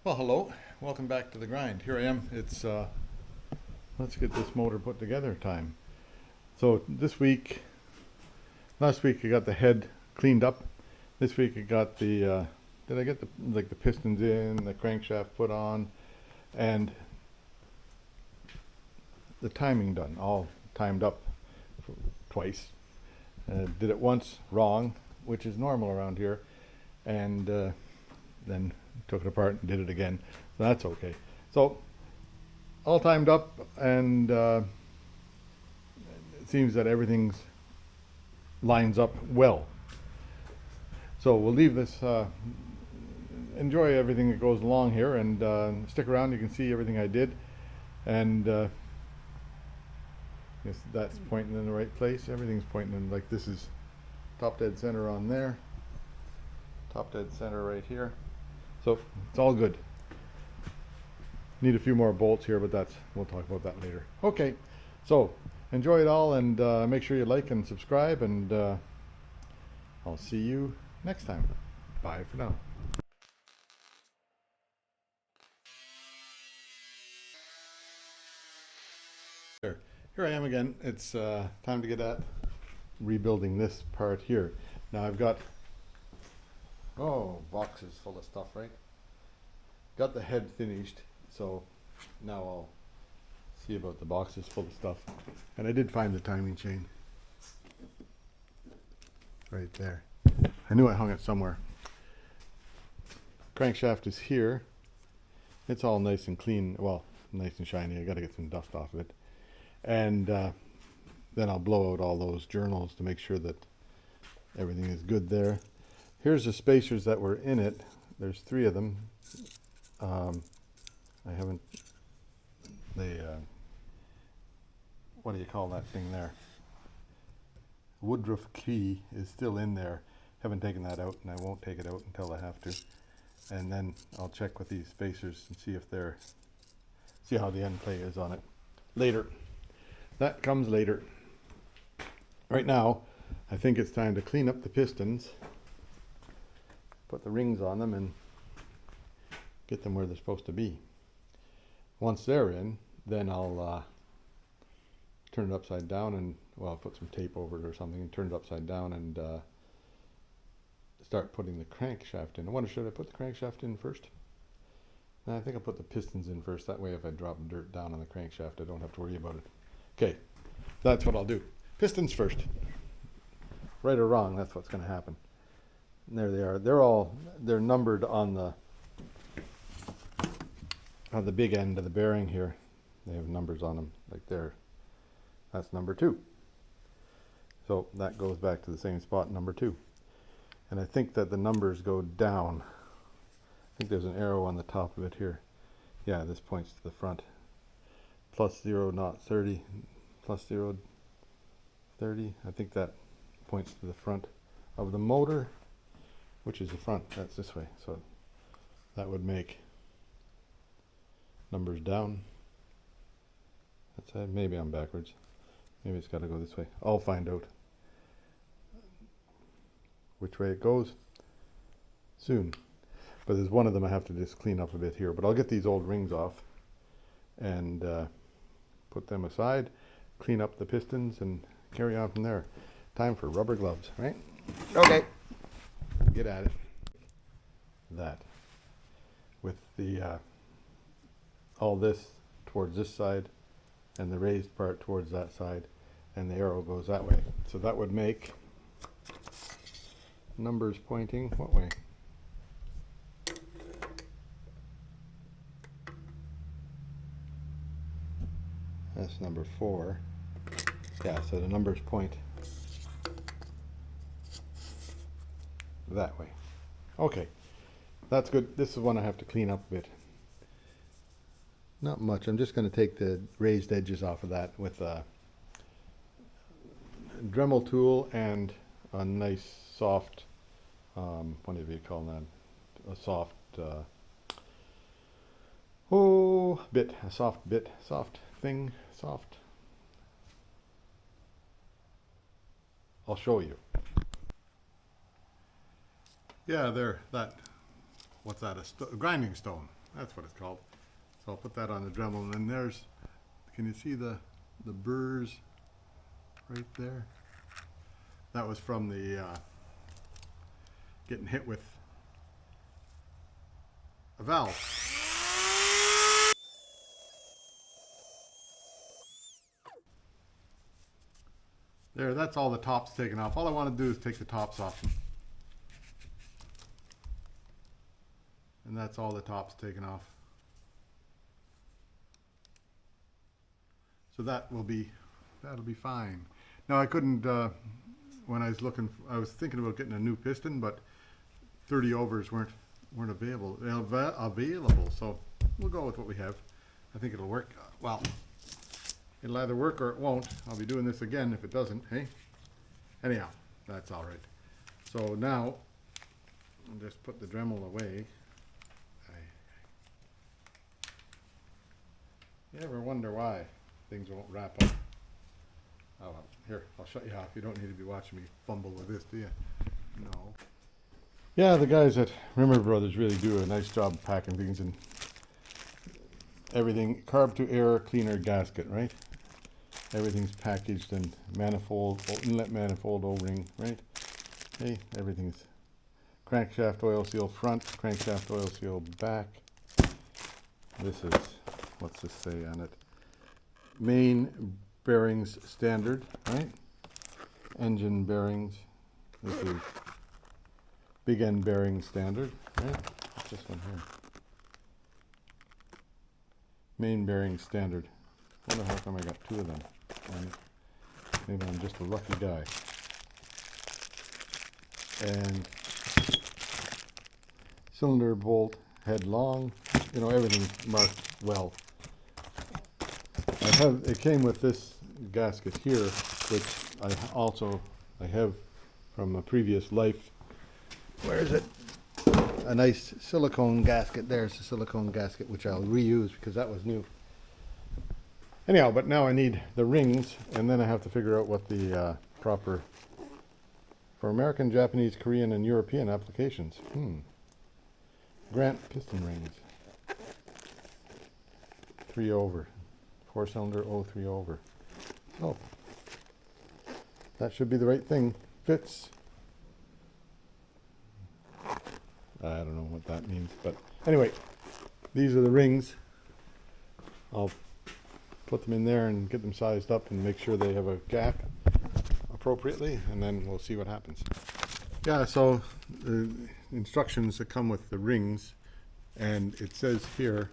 Well, hello. Welcome back to the grind. Here I am. It's let's get this motor put together time. So last week I got the head cleaned up. This week I got did I get the pistons in, the crankshaft put on, and the timing done, all timed up twice. Did it once wrong, which is normal around here, and then took it apart and did it again. So that's okay. So all timed up, and it seems that everything's lines up well. So we'll leave this. Enjoy everything that goes along here, and stick around. You can see everything I did, and guess that's pointing in the right place. Everything's pointing in, like, this is top dead center on there, top dead center right here. So it's all good. Need a few more bolts here, but we'll talk about that later. Okay, so enjoy it all, and make sure you like and subscribe, and I'll see you next time. Bye for now. Here I am again. It's time to get at rebuilding this part here. Now I've got boxes full of stuff, right? Got the head finished, so now I'll see about the boxes full of stuff. And I did find the timing chain right there. I knew I hung it somewhere. Crankshaft is here. It's all nice and clean, well, nice and shiny. I got to get some dust off of it. And then I'll blow out all those journals to make sure that everything is good there. Here's the spacers that were in it. There's 3 of them. I haven't, what do you call that thing there? Woodruff key is still in there. Haven't taken that out, and I won't take it out until I have to. And then I'll check with these spacers and see how the end play is on it later. That comes later. Right now, I think it's time to clean up the pistons, put the rings on them, and get them where they're supposed to be. Once they're in, then I'll turn it upside down and, well, put some tape over it or something and turn it upside down and start putting the crankshaft in. I wonder, should I put the crankshaft in first? No, I think I'll put the pistons in first. That way if I drop dirt down on the crankshaft, I don't have to worry about it. Okay, that's what I'll do. Pistons first. Right or wrong, that's what's going to happen. And there they are. They're numbered on the big end of the bearing here. They have numbers on them, like there. That's number 2. So that goes back to the same spot, number 2. And I think that the numbers go down. I think there's an arrow on the top of it here. Yeah, this points to the front. Plus 0, not 30. Plus 0, 30. I think that points to the front of the motor, which is the front. That's this way. So that would make numbers down. Maybe I'm backwards. Maybe it's got to go this way. I'll find out which way it goes soon. But there's one of them I have to just clean up a bit here. But I'll get these old rings off and put them aside, clean up the pistons, and carry on from there. Time for rubber gloves, right? Okay. Get at it. That. With the all this towards this side and the raised part towards that side, and the arrow goes that way. So that would make numbers pointing what way? That's number 4. Yeah, so the numbers point that way. Okay, that's good. This is one I have to clean up a bit. Not much. I'm just going to take the raised edges off of that with a Dremel tool and a nice soft, what do you call that? A soft, soft thing. I'll show you. Yeah, there, what's that, a grinding stone. That's what it's called. So I'll put that on the Dremel, and then there's, can you see the burrs right there? That was from the getting hit with a valve. There, that's all the tops taken off. All I want to do is take the tops off. And that's all the tops taken off. So that'll be fine. Now I couldn't, when I was looking, I was thinking about getting a new piston, but 30 overs weren't available. So we'll go with what we have. I think it'll work. Well, it'll either work or it won't. I'll be doing this again if it doesn't, hey? Anyhow, that's all right. So now, I'll just put the Dremel away. You ever wonder why things won't wrap up? Oh well, here, I'll shut you off. You don't need to be watching me fumble with this, do you? No. Yeah, the guys at Rimmer Brothers really do a nice job packing things and everything. Carb to air cleaner gasket, right? Everything's packaged in manifold, inlet manifold O-ring, right? Hey, everything's crankshaft oil seal front, crankshaft oil seal back. This is, what's this say on it? Main bearings standard, right? Engine bearings. This is big end bearing standard, right? What's this one here? Main bearing standard. Wonder how come I got two of them. Maybe I'm just a lucky guy. And cylinder bolt head long. You know, everything's marked well. It came with this gasket here, which I have from a previous life. Where is it? A nice silicone gasket. There's a silicone gasket, which I'll reuse because that was new. Anyhow, but now I need the rings, and then I have to figure out what the proper for American, Japanese, Korean, and European applications. Grant piston rings. 3 over. 4-cylinder 03 over. Oh, that should be the right thing. Fits. I don't know what that means, but anyway, these are the rings. I'll put them in there and get them sized up and make sure they have a gap appropriately, and then we'll see what happens. Yeah, so the instructions that come with the rings, and it says here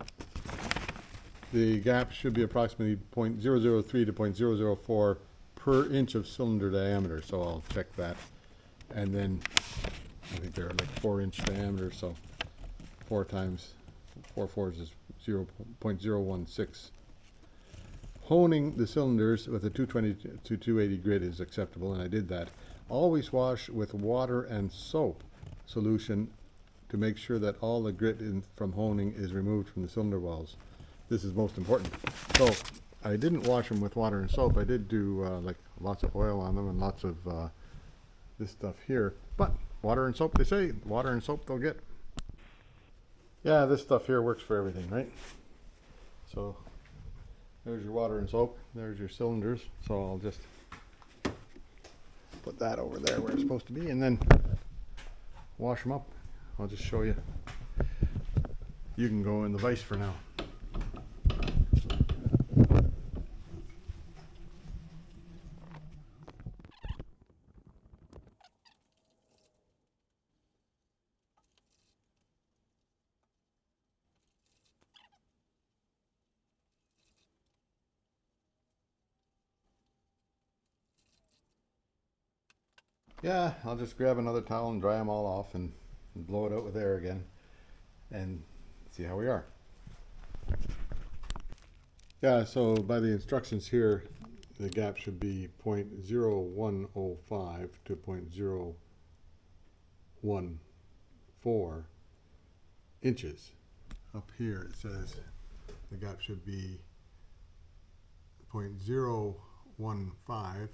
the gap should be approximately 0.003 to 0.004 per inch of cylinder diameter, so I'll check that. And then I think they're like 4-inch diameter, so 4 times 4 fours is 0.016. Honing the cylinders with a 220 to 280 grit is acceptable, and I did that. Always wash with water and soap solution to make sure that all the grit from honing is removed from the cylinder walls. This is most important. So I didn't wash them with water and soap. I did do like lots of oil on them and lots of this stuff here. But water and soap, they say, water and soap they'll get. Yeah, this stuff here works for everything, right? So there's your water and soap. There's your cylinders. So I'll just put that over there where it's supposed to be and then wash them up. I'll just show you. You can go in the vise for now. Yeah, I'll just grab another towel and dry them all off and blow it out with air again and see how we are. Yeah, so by the instructions here, the gap should be 0.0105 to 0.014 inches. Up here it says the gap should be 0.015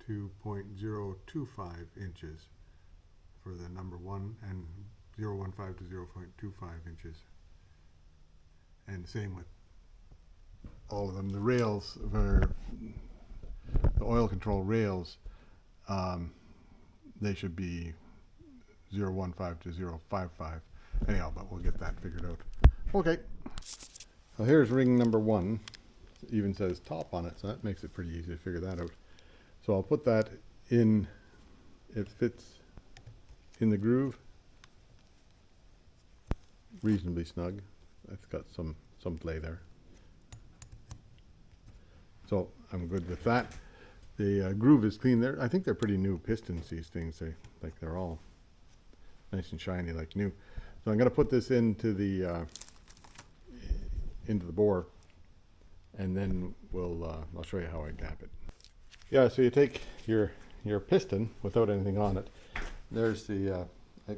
to 0.025 inches for the number 1 and 0.015 to 0.25 inches. And the same with all of them. The rails, the oil control rails, they should be 0.15 to 0.55. Anyhow, but we'll get that figured out. Okay. So here's ring number 1. It even says top on it, so that makes it pretty easy to figure that out. So I'll put that in. It fits in the groove reasonably snug. It's got some play there. So I'm good with that. The groove is clean there. I think they're pretty new Pistons, these things. They're all nice and shiny like new. So I'm going to put this into the bore, and then I'll show you how I gap it. Yeah, so you take your piston without anything on it. There's the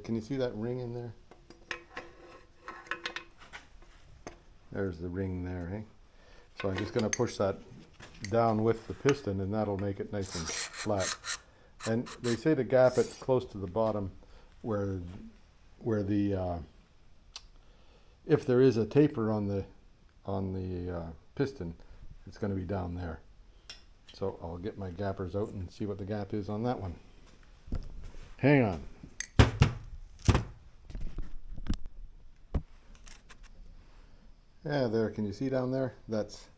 can you see that ring in there? There's the ring there, eh? So I'm just going to push that down with the piston, and that'll make it nice and flat. And they say to gap it close to the bottom where the if there is a taper on the piston, it's going to be down there. So I'll get my gappers out and see what the gap is on that one. Hang on. Yeah, there, can you see down there? This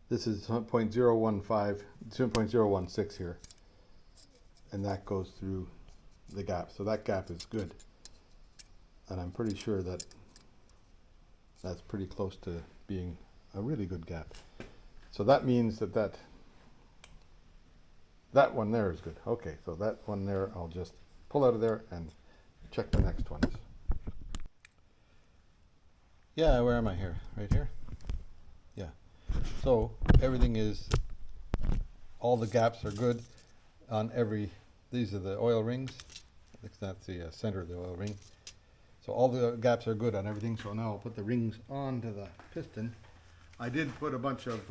is 0.015, 0.016 here. And that goes through the gap. So that gap is good. And I'm pretty sure that that's pretty close to being a really good gap. So that means that one there is good. Okay, so that one there, I'll just pull out of there and check the next ones. Yeah, where am I here? Right here? Yeah. So everything is, all the gaps are good on these are the oil rings. I think that's the center of the oil ring. So all the gaps are good on everything. So now I'll put the rings onto the piston. I did put a bunch of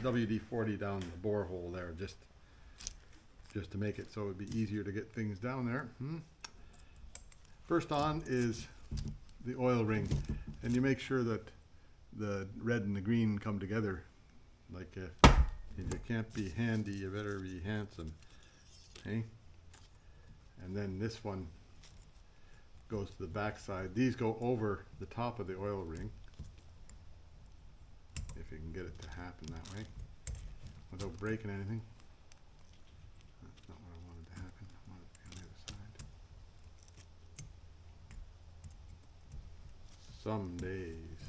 WD-40 down the borehole there just to make it so it would be easier to get things down there. First on is the oil ring, and you make sure that the red and the green come together. Like if you can't be handy, you better be handsome. Okay? And then this one goes to the back side. These go over the top of the oil ring, if you can get it to happen that way without breaking anything. That's not what I wanted to happen. I want it to be on the other side. Some days.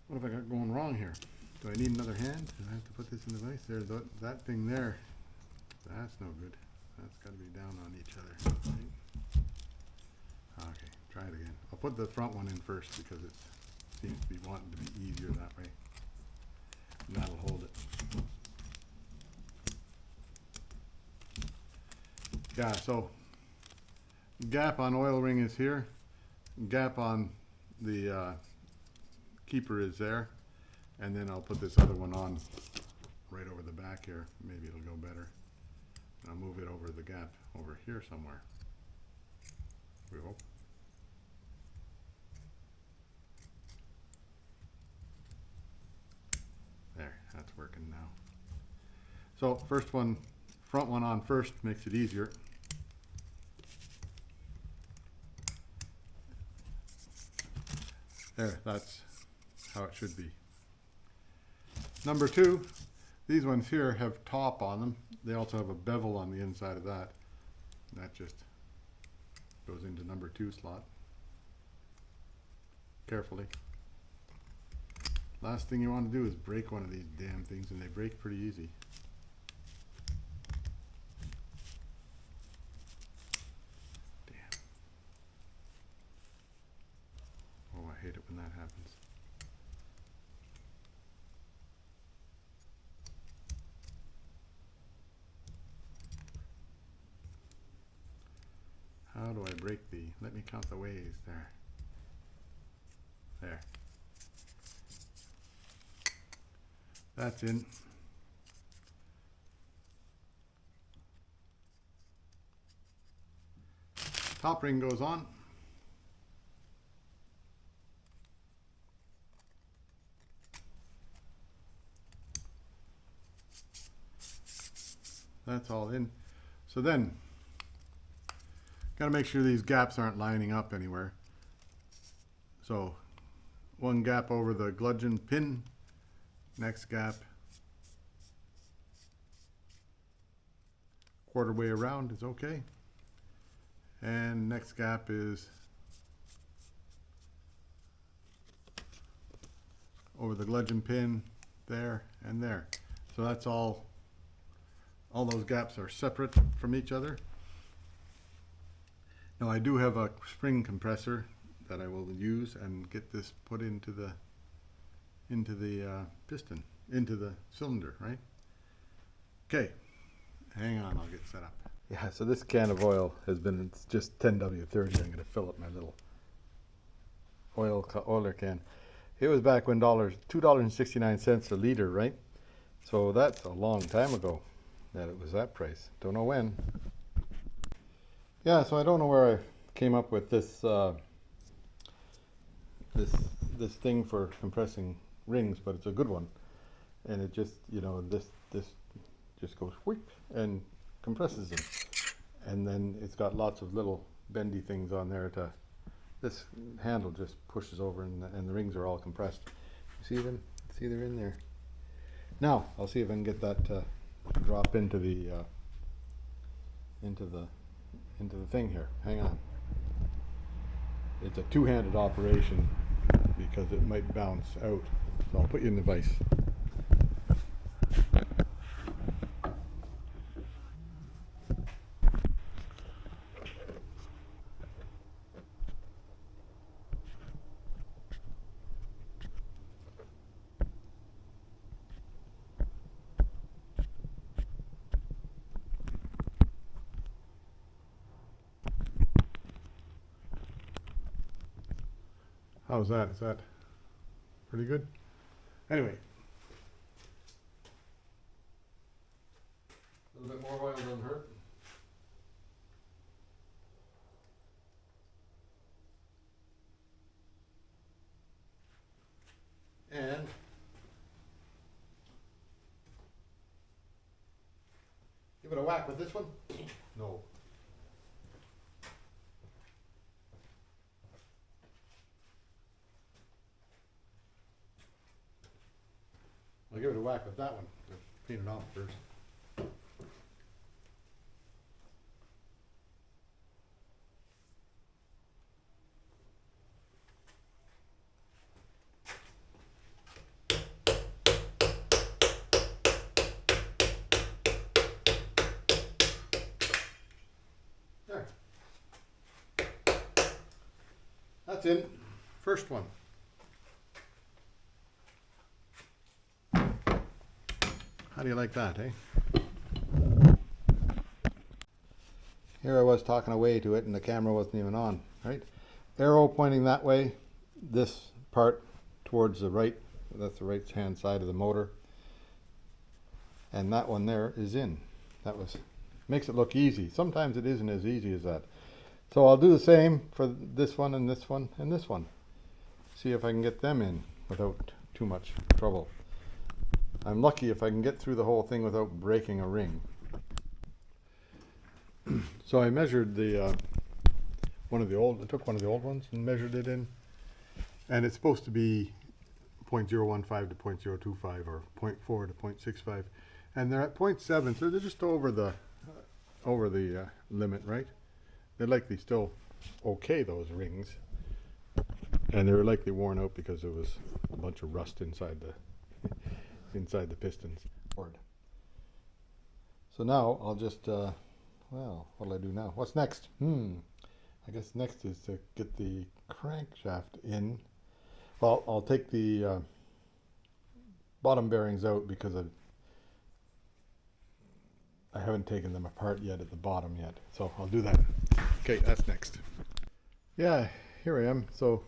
What have I got going wrong here? Do I need another hand? Do I have to put this in the vise? There's that thing there. That's no good. That's got to be down on each other. Right? Okay, try it again. I'll put the front one in first because it seems to be wanting to be easier that way. And that'll hold it. Yeah, so gap on oil ring is here. Gap on the keeper is there. And then I'll put this other one on right over the back here. Maybe it'll go better. I'll move it over the gap over here somewhere. We hope. There, that's working now. So first one, front one on first makes it easier. There, that's how it should be. Number 2, these ones here have top on them. They also have a bevel on the inside of that. That just goes into number 2 slot. Carefully. Last thing you want to do is break one of these damn things, and they break pretty easy. Damn. Oh, I hate it when that happens. How do I break let me count the ways there. There. That's in. Top ring goes on. That's all in. So then, got to make sure these gaps aren't lining up anywhere. So, one gap over the gudgeon pin, next gap quarter way around is okay. And next gap is over the gudgeon pin there and there. So that's all those gaps are separate from each other. Now I do have a spring compressor that I will use and get this put into the piston, into the cylinder, right? Okay, hang on, I'll get set up. Yeah, so this can of oil has been, it's just 10W30. I'm going to fill up my little oiler can. It was back when $2.69 a liter, right? So that's a long time ago that it was that price. Don't know when. Yeah, so I don't know where I came up with this this thing for compressing rings, but it's a good one. And it just, you know, this just goes whip and compresses them. And then it's got lots of little bendy things on there to, this handle just pushes over and the rings are all compressed. You see them? See, they're in there. Now, I'll see if I can get that to drop into the thing here. Hang on. It's a two-handed operation because it might bounce out. So I'll put you in the vise. How's that? Is that pretty good? Anyway. A little bit more oil doesn't hurt. And give it a whack with this one. No. I'll give it a whack with that one. Let's clean it off first. There. That's in. First one. How do you like that, eh? Here I was talking away to it and the camera wasn't even on, right? Arrow pointing that way, this part towards the right, that's the right hand side of the motor. And that one there is in. That makes it look easy. Sometimes it isn't as easy as that. So I'll do the same for this one and this one and this one. See if I can get them in without too much trouble. I'm lucky if I can get through the whole thing without breaking a ring. So I measured the I took one of the old ones and measured it in, and it's supposed to be 0.015 to 0.025 or 0.4 to 0.65, and they're at 0.7, so they're just over the limit, right? They're likely still okay, those rings, and they were likely worn out because there was a bunch of rust inside the pistons board. So now I'll just well, what'll I do now? What's next? I guess next is to get the crankshaft in. Well, I'll take the bottom bearings out because I haven't taken them apart yet at the bottom yet. So I'll do that. Okay, that's next. Yeah, here I am. So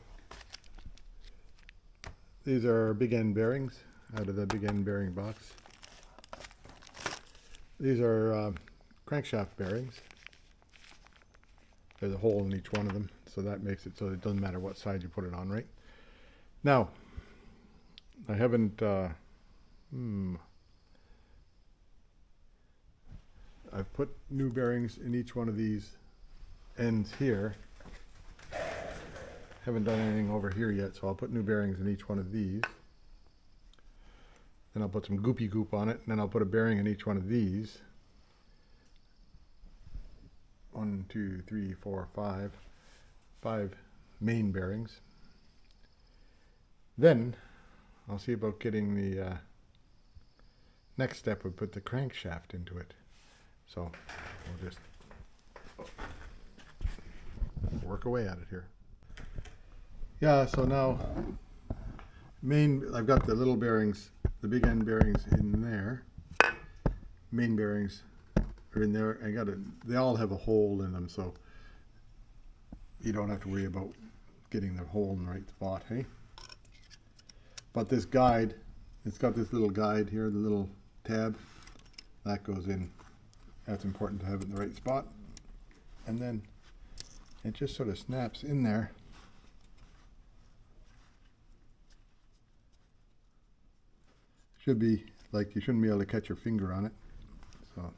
these are big end bearings. out of the big end bearing box. These are crankshaft bearings. There's a hole in each one of them, so that makes it so it doesn't matter what side you put it on, right? Now, I haven't, I've put new bearings in each one of these ends here. Haven't done anything over here yet, so I'll put new bearings in each one of these. Then I'll put some goopy goop on it, and then I'll put a bearing in each one of these. 1, 2, 3, 4, 5. 5 main bearings. Then I'll see about getting the next step would put the crankshaft into it. So we'll just work away at it here. Yeah, so now I've got the little bearings, the big end bearings in there. Main bearings are in there. They all have a hole in them, so you don't have to worry about getting the hole in the right spot, hey? But this guide, it's got this little guide here, the little tab, that goes in. That's important to have it in the right spot. And then it just sort of snaps in there. Should be like you shouldn't be able to catch your finger on it. So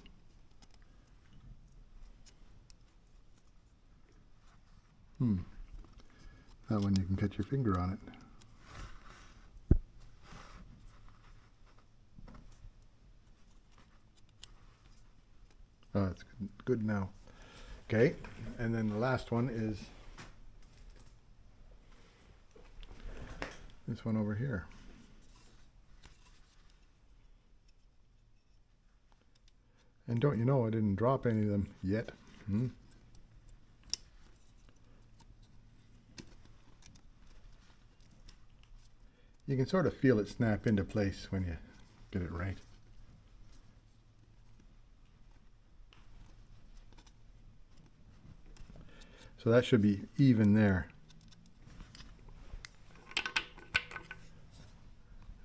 that one you can catch your finger on it. Oh, it's good now. Okay, and then the last one is this one over here. And don't you know, I didn't drop any of them yet. You can sort of feel it snap into place when you get it right. So that should be even there.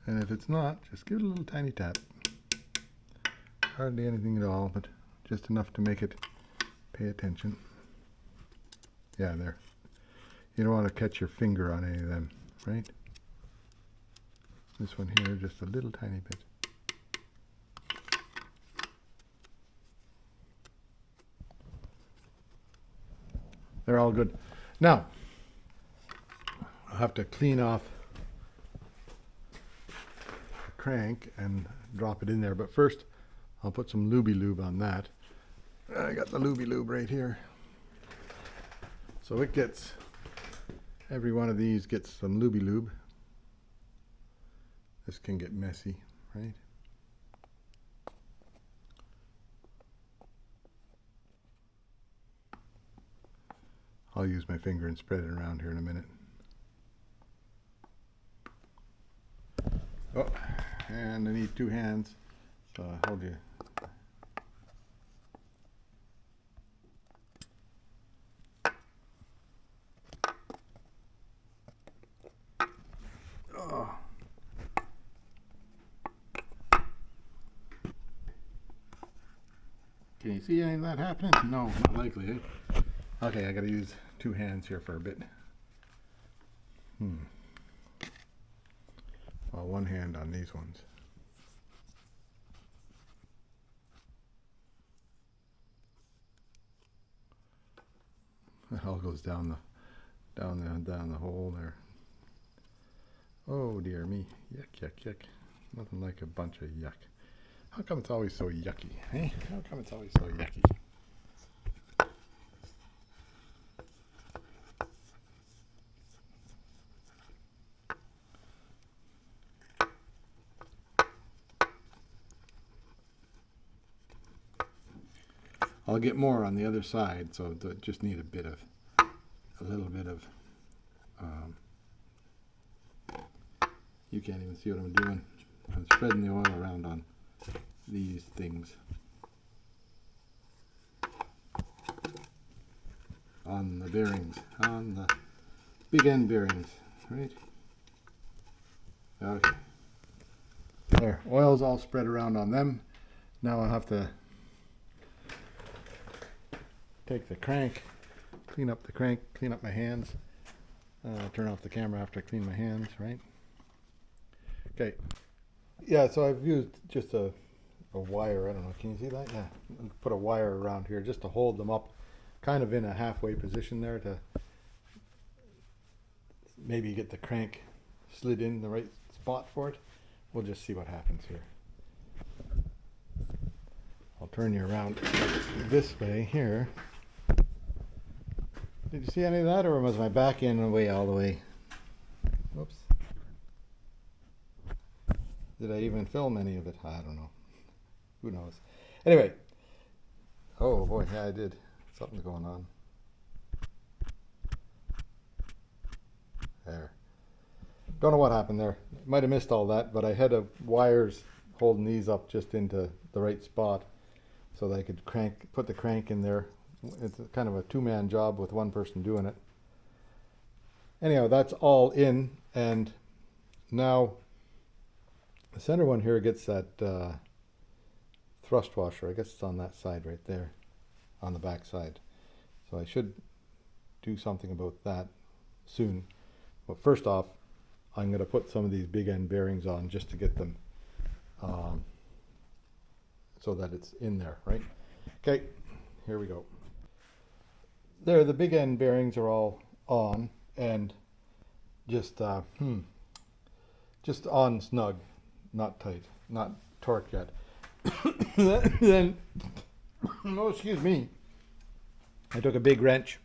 And if it's not, just give it a little tiny tap. Hardly anything at all, but just enough to make it pay attention. Yeah, there. You don't want to catch your finger on any of them, right? This one here, just a little tiny bit. They're all good. Now, I'll have to clean off the crank and drop it in there. But first, I'll put some Looby Lube on that. I got the Looby Lube right here. So it gets, every one of these gets some Looby Lube. This can get messy, right? I'll use my finger and spread it around here in a minute. Oh, and I need 2 hands, so I'll hold you. Oh. Can you see any of that happening? No, not likely, eh? Okay, I gotta use 2 hands here for a bit. Well, 1 hand on these ones. It all goes down the hole there. Oh dear me, yuck, yuck, yuck. Nothing like a bunch of yuck. How come it's always so yucky, eh? How come it's always so yucky? I'll get more on the other side, so I just need a little bit of, you can't even see what I'm doing. I'm spreading the oil around on these things. On the bearings, on the big end bearings, right? Okay. There, oil's all spread around on them. Now I'll have to take the crank, clean up the crank, clean up my hands. Turn off the camera after I clean my hands, right? Okay. Yeah, so I've used just a wire. I don't know, can you see that? Yeah. Put a wire around here just to hold them up kind of in a halfway position there to maybe get the crank slid in the right spot for it. We'll just see what happens here. I'll turn you around this way here. Did you see any of that, or was my back in the way all the way? Whoops. Did I even film any of it? I don't know. Who knows? Anyway. Oh boy, yeah, I did. Something's going on. There. Don't know what happened there. Might have missed all that, but I had wires holding these up just into the right spot so that I could put the crank in there. It's kind of a two-man job with one person doing it. Anyhow, that's all in, and now the center one here gets that thrust washer. I guess it's on that side right there, on the back side. So I should do something about that soon. But first off, I'm going to put some of these big end bearings on just to get them so that it's in there, right? Okay, here we go. There, the big end bearings are all on and just on snug, not tight, not torqued yet. Then, oh, excuse me, I took a big wrench.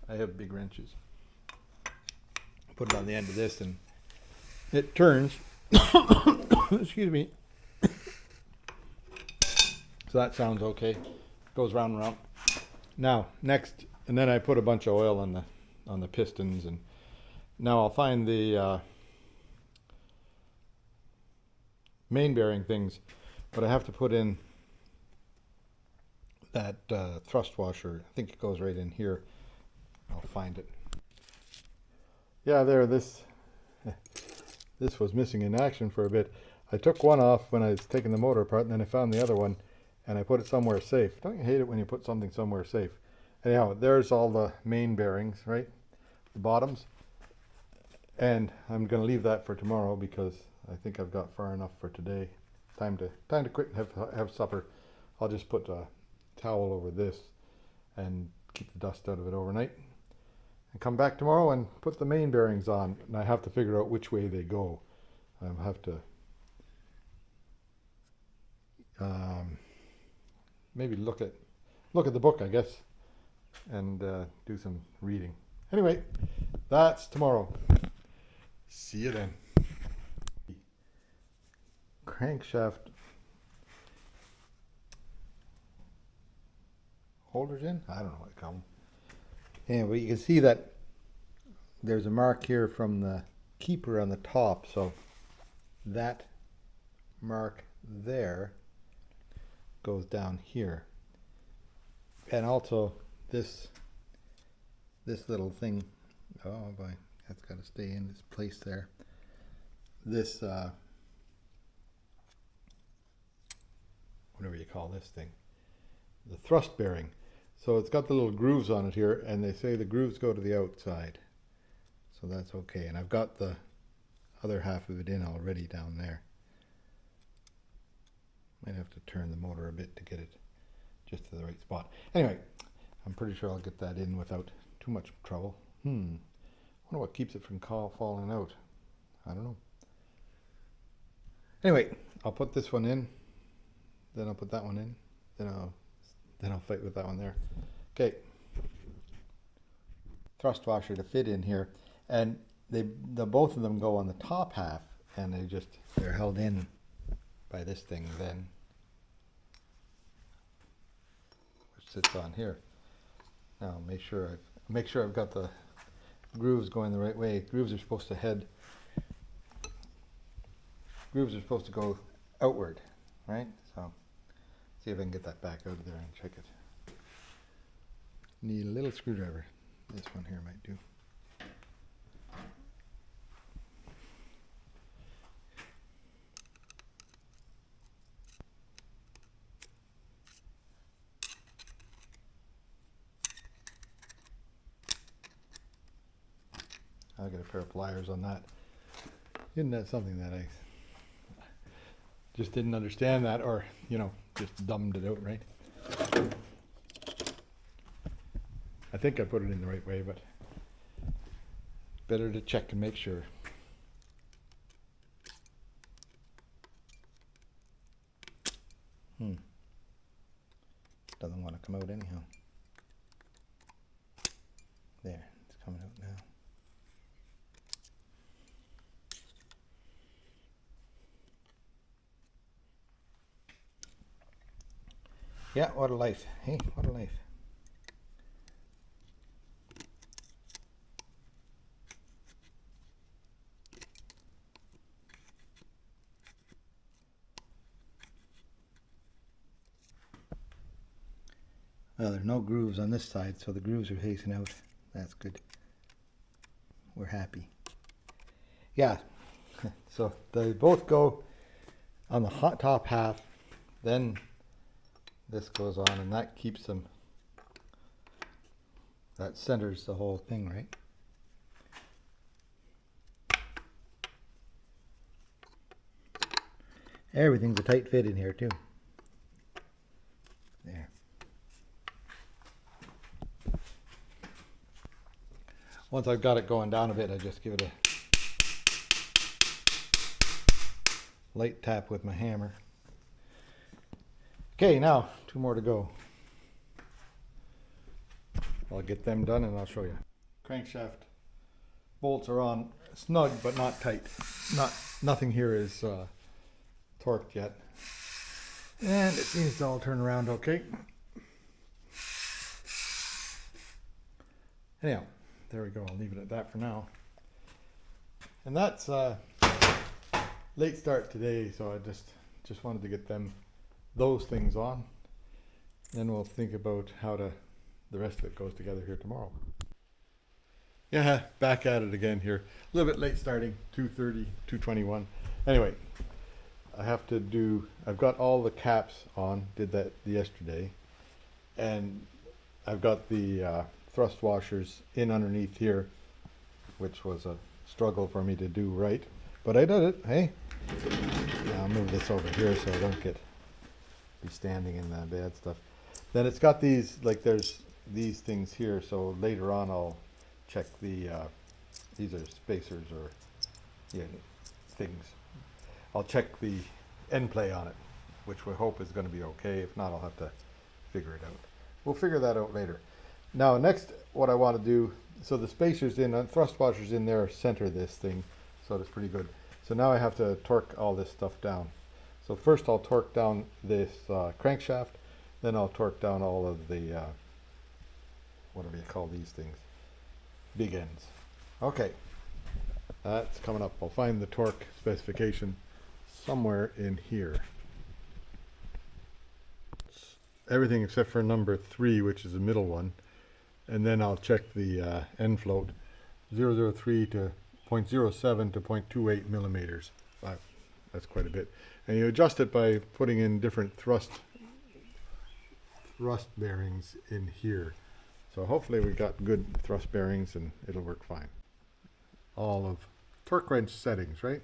I have big wrenches. Put it on the end of this and it turns. Excuse me. So that sounds okay. Goes round and round. Now, next, and then I put a bunch of oil on the pistons, and now I'll find the main bearing things, but I have to put in that thrust washer. I think it goes right in here. I'll find it. Yeah, there, this was missing in action for a bit. I took one off when I was taking the motor apart, and then I found the other one, and I put it somewhere safe. Don't you hate it when you put something somewhere safe? Anyhow, there's all the main bearings, right? The bottoms. And I'm going to leave that for tomorrow because I think I've got far enough for today. Time to quit and have supper. I'll just put a towel over this and keep the dust out of it overnight. And come back tomorrow and put the main bearings on. And I have to figure out which way they go. I have to maybe look at the book, I guess, and do some reading. Anyway, that's tomorrow. See you then. Crankshaft holders in? I don't know what to call them. Anyway, you can see that there's a mark here from the keeper on the top, so that mark there goes down here. And also this little thing, oh boy, that's got to stay in its place there. This whatever you call this thing, the thrust bearing. So it's got the little grooves on it here, and they say the grooves go to the outside. So that's okay. And I've got the other half of it in already down there. Might have to turn the motor a bit to get it just to the right spot. Anyway, I'm pretty sure I'll get that in without too much trouble. I wonder what keeps it from falling out. I don't know. Anyway, I'll put this one in, then I'll put that one in, then I'll fight with that one there. Okay. Thrust washer to fit in here, and the both of them go on the top half, and they're held in by this thing then, which sits on here. Now make sure I've got the grooves going the right way. Grooves are supposed to go outward, right? So see if I can get that back out of there and check it. Need a little screwdriver. This one here might do. I got a pair of pliers on that. Isn't that something that I just didn't understand that, or, you know, just dumbed it out, right? I think I put it in the right way, but better to check and make sure. Doesn't want to come out anyhow. There, it's coming out now. Yeah, what a life. Hey, what a life. Well, there's no grooves on this side, so the grooves are facing out. That's good. We're happy. Yeah, so they both go on the hot top half, then this goes on, and that keeps them, that centers the whole thing, right? Everything's a tight fit in here too. There. Once I've got it going down a bit, I just give it a light tap with my hammer. Okay, now 2 more to go. I'll get them done and I'll show you. Crankshaft bolts are on snug but not tight. Nothing here is torqued yet. And it seems to all turn around okay. Anyhow, there we go. I'll leave it at that for now. And that's late start today, so I just wanted to get those things on. Then we'll think about how the rest of it goes together here tomorrow. Yeah, back at it again here. A little bit late starting, 2:30, 2:21. Anyway, I've got all the caps on, did that yesterday. And I've got the thrust washers in underneath here, which was a struggle for me to do right. But I did it, hey? Now I'll move this over here so I don't be standing in the bad stuff. Then it's got these, like there's these things here, so later on I'll check these are spacers or things. I'll check the Endplay on it, which we hope is going to be okay. If not, I'll have to figure it out. We'll figure that out later. Now next, what I want to do, so the spacers thrust washers in there center this thing, so that's pretty good. So now I have to torque all this stuff down. So first I'll torque down this crankshaft, then I'll torque down all of the, whatever you call these things, big ends. Okay, that's coming up. I'll find the torque specification somewhere in here. It's everything except for number 3, which is the middle one. And then I'll check the end float, 0.03 to 0.07 to 0.28 millimeters. That's quite a bit. And you adjust it by putting in different thrust bearings in here. So hopefully we got good thrust bearings and it'll work fine. All of torque wrench settings, right?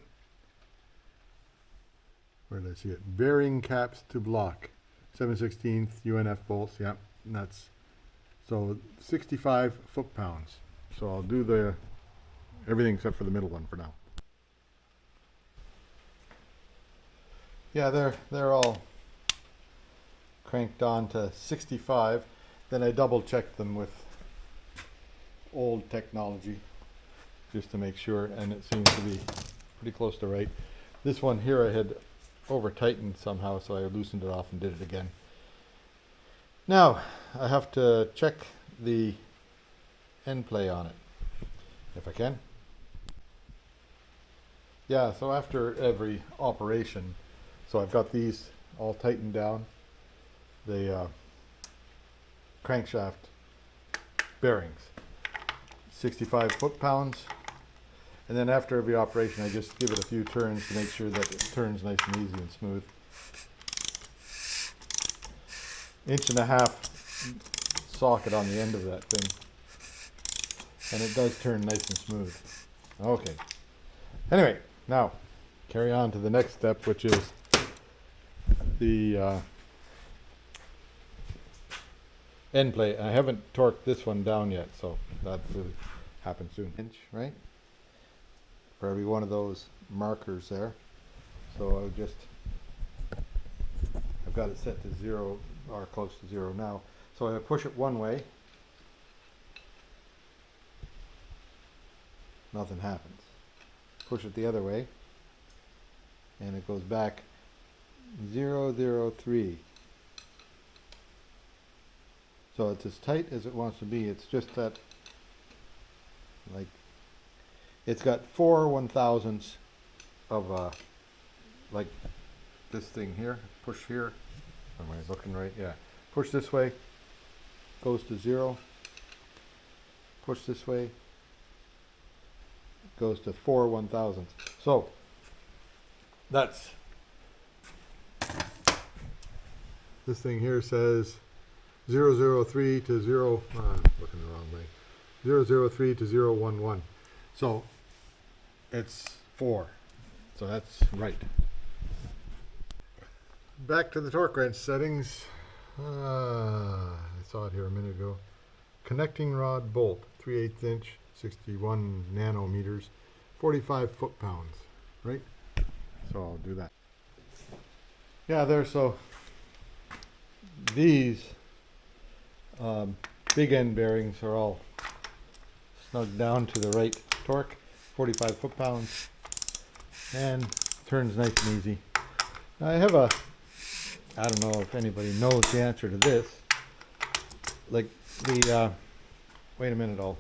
Where did I see it? Bearing caps to block, 7/16 UNF bolts. Yeah, and that's so 65 foot-pounds. So I'll do everything except for the middle one for now. Yeah, they're all cranked on to 65. Then I double checked them with old technology just to make sure, and it seems to be pretty close to right. This one here I had over tightened somehow, so I loosened it off and did it again. Now I have to check the Endplay on it if I can. Yeah, so after every operation, so I've got these all tightened down, the crankshaft bearings, 65 foot-pounds, and then after every operation I just give it a few turns to make sure that it turns nice and easy and smooth. 1.5 socket on the end of that thing, and it does turn nice and smooth. Okay. Anyway, now carry on to the next step, which is the end play. I haven't torqued this one down yet, so that will happen soon. Inch, right? For every one of those markers there. So I'll just, I've got it set to 0 or close to 0 now. So I push it one way, nothing happens. Push it the other way, and it goes back 0, 0, 3. So it's as tight as it wants to be. It's just that, like, it's got 4 1,000ths of like this thing here. Push here. Am I looking right? Yeah. Push this way, goes to 0. Push this way, goes to 4 1,000ths. So that's, this thing here says 003 to 0, looking the wrong way, 003 to 011. So it's 4. So that's right. Back to the torque wrench settings. I saw it here a minute ago. Connecting rod bolt, 3/8 inch, 61 nanometers, 45 foot-pounds, right? So I'll do that. Yeah, there, so these big end bearings are all snugged down to the right torque, 45 foot-pounds, and turns nice and easy. Now I have a, I don't know if anybody knows the answer to this. Like the, wait a minute, I'll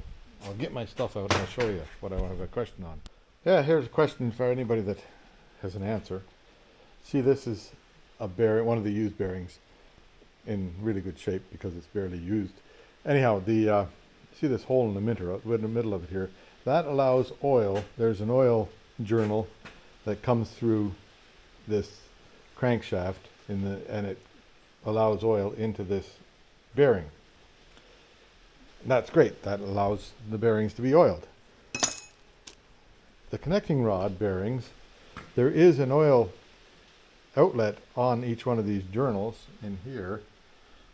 get my stuff out and I'll show you what I have a question on. Yeah, here's a question for anybody that has an answer. See, this is a bearing, one of the used bearings, in really good shape because it's barely used. Anyhow, the see this hole in the middle of it here? That allows oil. There's an oil journal that comes through this crankshaft and it allows oil into this bearing. And that's great. That allows the bearings to be oiled. The connecting rod bearings, there is an oil outlet on each one of these journals in here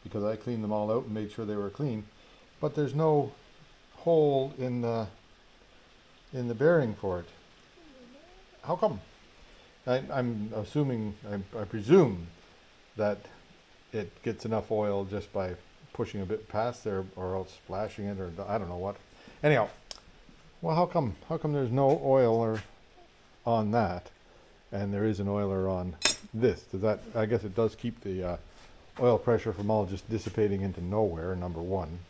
because I cleaned them all out and made sure they were clean, but there's no hole in the bearing for it. How come? I'm assuming, I presume that it gets enough oil just by pushing a bit past there, or else splashing it, or I don't know what. Anyhow, well, how come there's no oiler on that, and there is an oiler on this? Does that? I guess it does keep the oil pressure from all just dissipating into nowhere. Number one,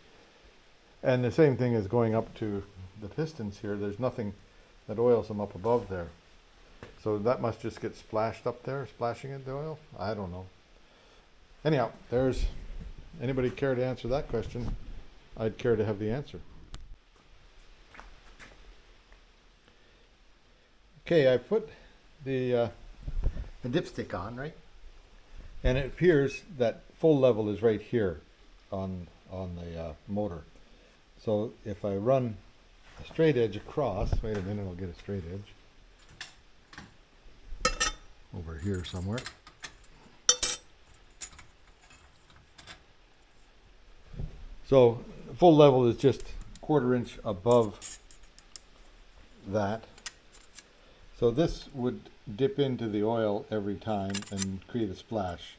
and the same thing is going up to the pistons here. There's nothing that oils them up above there. So that must just get splashed up there, splashing into oil? I don't know. Anyhow, there's, anybody care to answer that question? I'd care to have the answer. Okay, I put the dipstick on, right? And it appears that full level is right here on the motor. So if I run a straight edge across, wait a minute, I'll get a straight edge. Over here somewhere. So full level is just 1/4 inch above that. So this would dip into the oil every time and create a splash.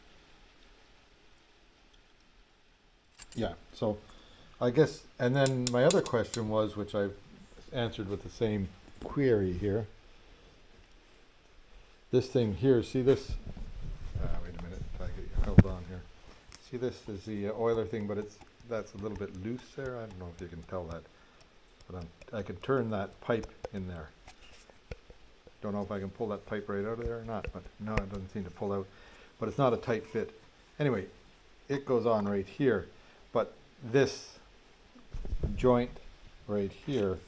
Yeah, so I guess, and then my other question was, which I've answered with the same query here. This thing here, see this? Wait a minute, if I get you held on here. See, this is the oiler thing, but that's a little bit loose there. I don't know if you can tell that, but I could turn that pipe in there. Don't know if I can pull that pipe right out of there or not, but no, it doesn't seem to pull out. But it's not a tight fit. Anyway, it goes on right here, but this joint right here,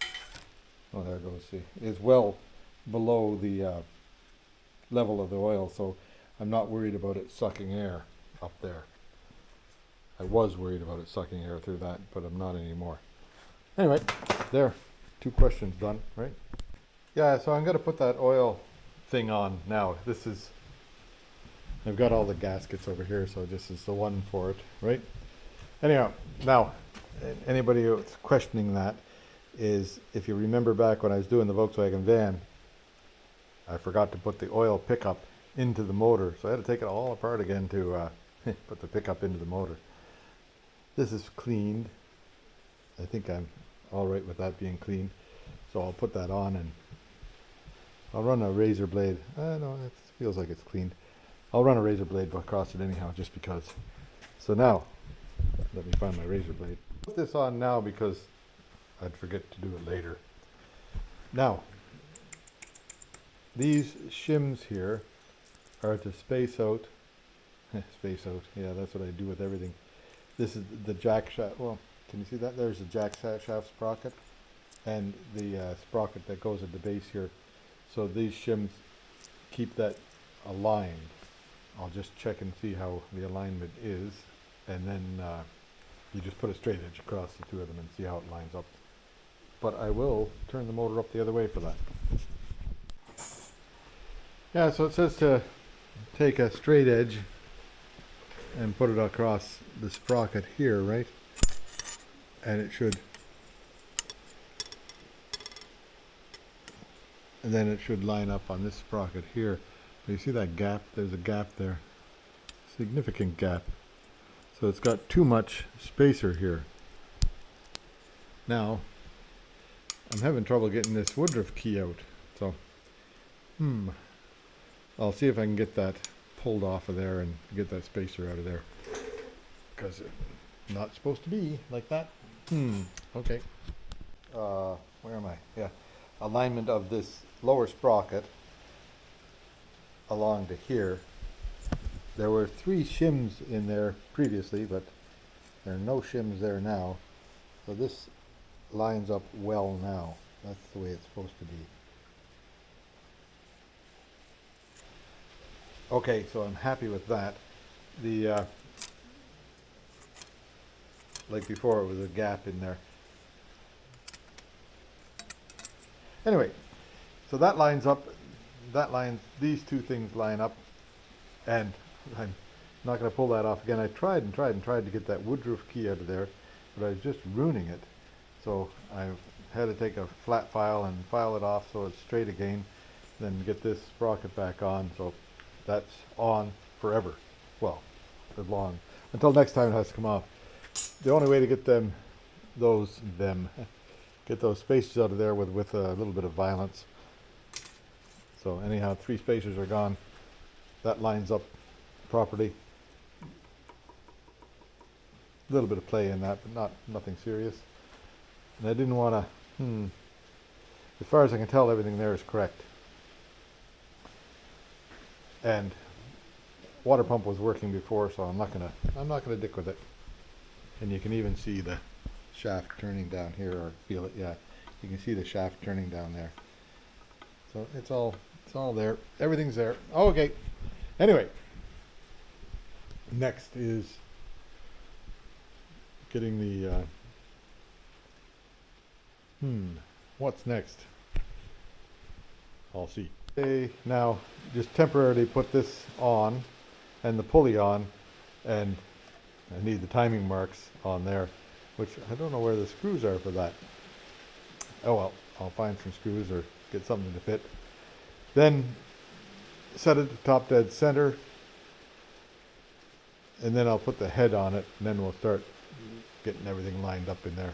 oh, there it goes, see, is well below the level of the oil, so I'm not worried about it sucking air up there. I was worried about it sucking air through that, but I'm not anymore. Anyway, there, 2 questions done, right? Yeah, so I'm gonna put that oil thing on now. I've got all the gaskets over here, so this is the one for it, right? Anyhow, now, anybody who's questioning that is, if you remember back when I was doing the Volkswagen van, I forgot to put the oil pickup into the motor, so I had to take it all apart again to put the pickup into the motor. This is cleaned. I think I'm all right with that being cleaned, so I'll put that on and I'll run a razor blade. No, it feels like it's cleaned. I'll run a razor blade across it anyhow, just because. So now, let me find my razor blade. Put this on now because I'd forget to do it later. Now, these shims here are to space out. Space out, yeah, that's what I do with everything. This is the jack shaft. Well, can you see that? There's the jack shaft sprocket and the sprocket that goes at the base here. So these shims keep that aligned. I'll just check and see how the alignment is, and then you just put a straight edge across the two of them and see how it lines up. But I will turn the motor up the other way for that. Yeah, so it says to take a straight edge and put it across the sprocket here, right? And it should, and then it should line up on this sprocket here. You see that gap? There's a gap there. Significant gap. So it's got too much spacer here. Now, I'm having trouble getting this Woodruff key out. So, I'll see if I can get that pulled off of there and get that spacer out of there. Because it's not supposed to be like that. Okay. Where am I? Yeah. Alignment of this lower sprocket along to here. There were 3 shims in there previously, but there are no shims there now. So this lines up well now. That's the way it's supposed to be. Okay, so I'm happy with that. The like before, it was a gap in there. Anyway, so that lines up. These two things line up, and I'm not going to pull that off again. I tried to get that Woodruff key out of there, but I was just ruining it. So I had to take a flat file and file it off so it's straight again, then get this sprocket back on. So that's on forever. Well, as long until next time it has to come off. The only way to get get those spacers out of there with a little bit of violence. So anyhow, 3 spacers are gone. That lines up properly. A little bit of play in that, but nothing serious. And I didn't want to. As far as I can tell, everything there is correct. And water pump was working before, so I'm not gonna dick with it. And you can even see the shaft turning down here, or feel it. Yeah, you can see the shaft turning down there. So it's all there. Everything's there. Okay. Anyway, next is getting the. What's next? I'll see. Okay, now just temporarily put this on and the pulley on, and I need the timing marks on there, which I don't know where the screws are for that. Oh well, I'll find some screws or get something to fit. Then set it to top dead center, and then I'll put the head on it, and then we'll start getting everything lined up in there.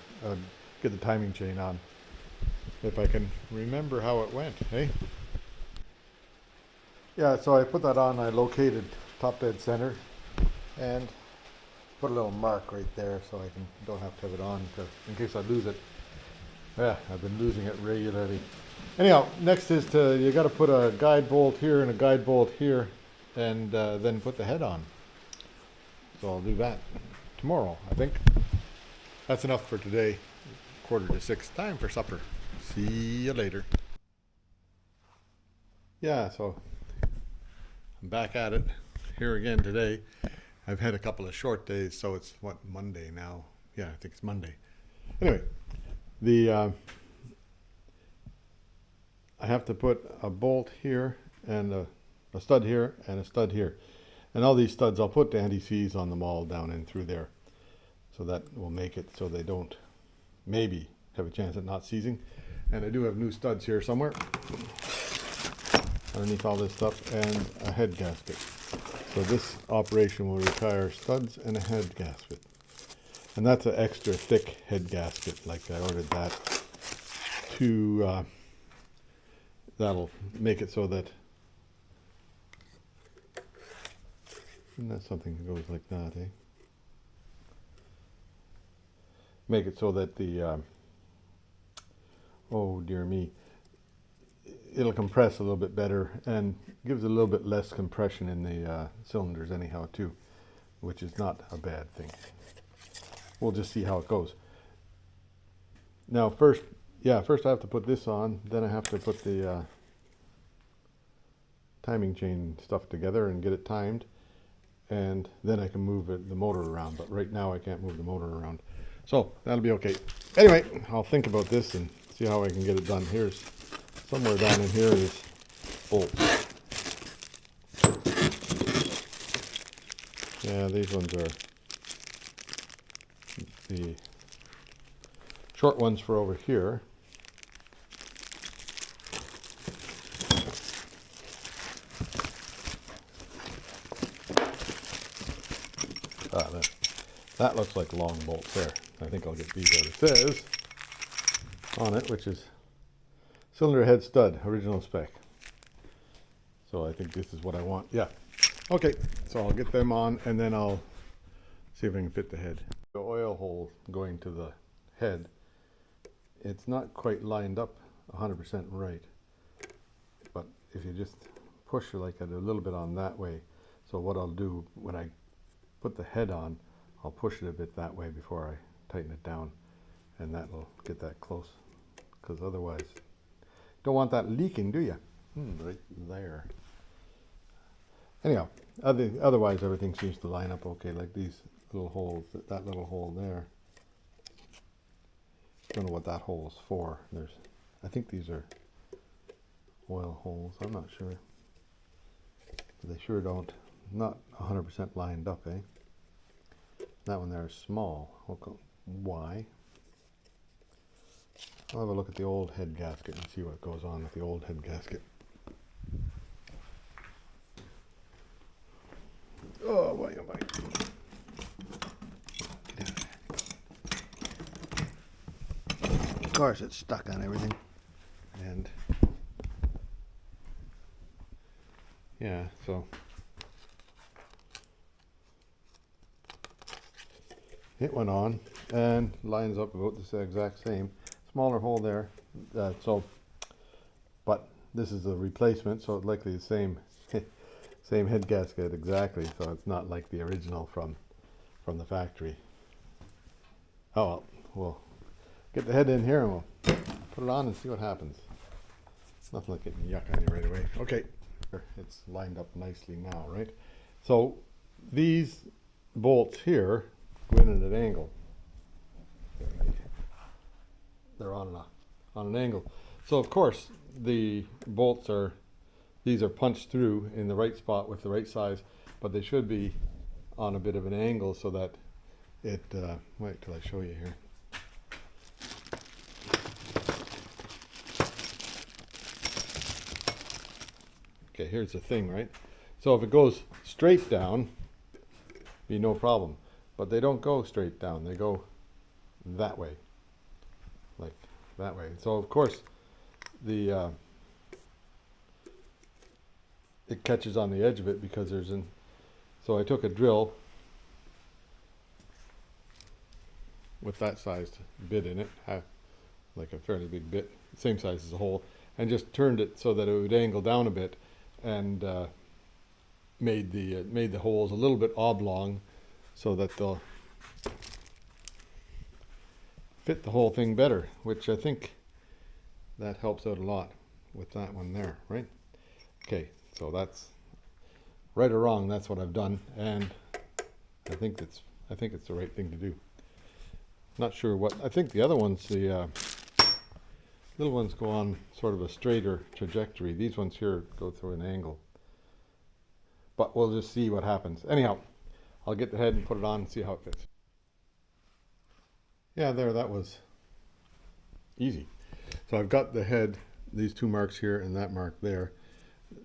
Get the timing chain on. If I can remember how it went, hey? Yeah, so I put that on, I located top dead center, and put a little mark right there so I don't have to have it on in case I lose it. Yeah, I've been losing it regularly. Anyhow, next is you got to put a guide bolt here and a guide bolt here, and then put the head on. So I'll do that tomorrow, I think. That's enough for today. 5:45, time for supper. See you later. Yeah, so I'm back at it here again today. I've had a couple of short days, so it's Monday now? Yeah, I think it's Monday. Anyway, I have to put a bolt here and a stud here and a stud here. And all these studs, I'll put the anti-seize on them all down in through there. So that will make it so they don't maybe have a chance at not seizing. And I do have new studs here somewhere underneath all this stuff, and a head gasket. So this operation will require studs and a head gasket. And that's an extra thick head gasket, like I ordered that to, that'll make it so that, and that's something that goes like that, eh? Make it so that the, oh dear me, it'll compress a little bit better and gives a little bit less compression in the cylinders anyhow too, which is not a bad thing. We'll just see how it goes. Now first I have to put this on, then I have to put the timing chain stuff together and get it timed, and then I can move the motor around, but right now I can't move the motor around. So that'll be okay. Anyway, I'll think about this and see how I can get it done. Here's somewhere down in here is bolts. Yeah, these ones are the short ones for over here. That looks like long bolts there. I think I'll get these out. It says on it, which is cylinder head stud, original spec. So I think this is what I want. Yeah. Okay, so I'll get them on and then I'll see if I can fit the head. The oil hole going to the head, it's not quite lined up 100% right. But if you just push it like a little bit on that way, so what I'll do when I put the head on, I'll push it a bit that way before I tighten it down, and that will get that close, because otherwise don't want that leaking, do you? Right there. Anyhow, otherwise everything seems to line up okay, like these little holes, that little hole there. Don't know what that hole is for. I think these are oil holes, I'm not sure. But they sure don't, not 100% lined up, eh? That one there is small. Why? I'll have a look at the old head gasket and see what goes on with the old head gasket. Oh boy, oh boy. Of course, it's stuck on everything. And yeah, so it went on and lines up about the exact same. Smaller hole there, but this is a replacement, so it's likely the same same head gasket exactly, so it's not like the original from the factory. Oh well, we'll get the head in here and we'll put it on and see what happens. Nothing like getting yuck on you right away. Okay, it's lined up nicely now, right? So these bolts here go in at an angle. They're on an angle. So of course the bolts these are punched through in the right spot with the right size, but they should be on a bit of an angle so that it, wait till I show you here. Okay, here's the thing, right? So if it goes straight down, be no problem. But they don't go straight down, they go that way. Like that way. So of course the it catches on the edge of it because so I took a drill with that sized bit in it, like a fairly big bit, same size as the hole, and just turned it so that it would angle down a bit, and made the holes a little bit oblong so that they'll fit the whole thing better, which I think that helps out a lot with that one there, right? Okay, so that's right or wrong, that's what I've done, and I think it's the right thing to do. Not sure what I think the other ones, the little ones go on sort of a straighter trajectory. These ones here go through an angle. But we'll just see what happens. Anyhow, I'll get the head and put it on and see how it fits. Yeah, there, that was easy. So I've got the head, these two marks here and that mark there.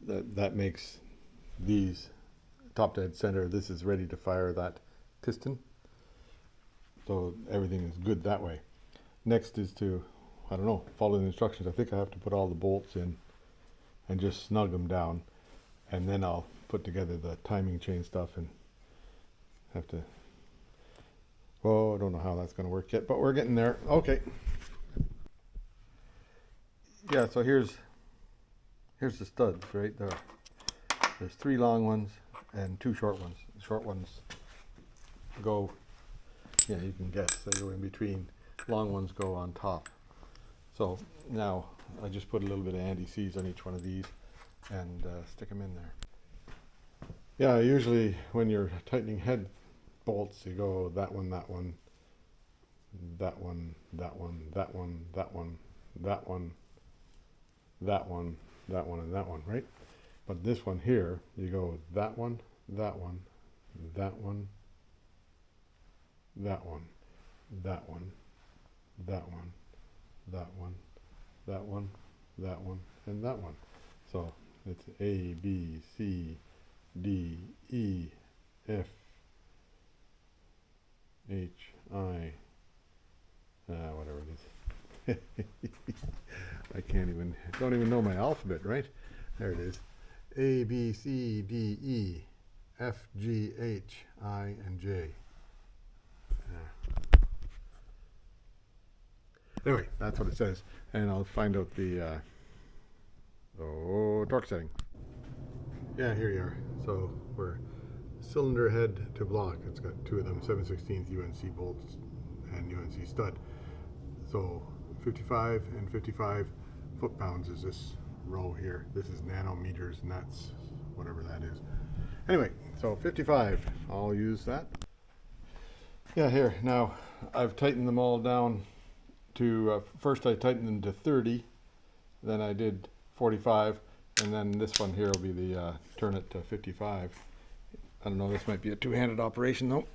That makes these top dead center. This is ready to fire that piston. So everything is good that way. Next is to, I don't know, follow the instructions. I think I have to put all the bolts in and just snug them down. And then I'll put together the timing chain stuff and have to, well, I don't know how that's going to work yet, but we're getting there. Okay. Yeah, so here's the studs right there. There's 3 long ones and 2 short ones. The short ones go, yeah, you can guess, they go in between. Long ones go on top. So now I just put a little bit of anti-seize on each one of these and stick them in there. Yeah, usually when you're tightening head bolts, you go that one, that one, that one, that one, that one, that one, that one, that one, that one, and that one, right? But this one here, you go that one, that one, that one, that one, that one, that one, that one, that one, that one, and that one. So it's A, B, C, D, E, F, H, I, whatever it is. I don't even know my alphabet, right? There it is. A, B, C, D, E, F, G, H, I, and J. Anyway, that's what it says. And I'll find out the torque setting. Yeah, here you are. So we're cylinder head to block. It's got 2 of them 7/16 UNC bolts and UNC stud. So 55 and 55 foot-pounds is this row here. This is nanometers, and that's whatever that is. Anyway, so 55, I'll use that. Yeah, here, now I've tightened them all down to, first I tightened them to 30, then I did 45, and then this one here will be the turn it to 55. I don't know, this might be a two-handed operation though.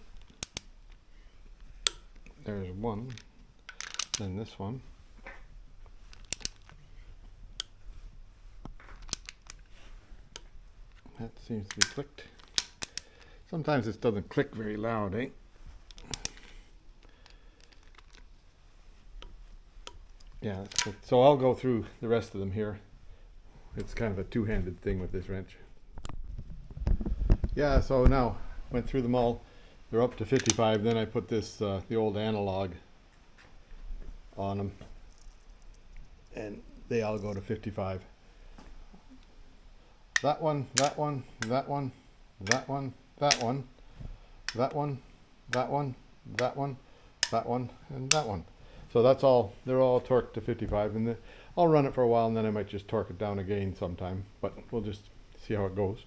There's one, then this one. That seems to be clicked. Sometimes this doesn't click very loud, eh? Yeah, that's good. So I'll go through the rest of them here. It's kind of a two-handed thing with this wrench. Yeah, so now went through them all. They're up to 55. Then I put this, the old analog on them, and they all go to 55. That one, that one, that one, that one, that one, that one, that one, that one, that one, and that one. So that's all, they're all torqued to 55, and I'll run it for a while, and then I might just torque it down again sometime, but we'll just see how it goes.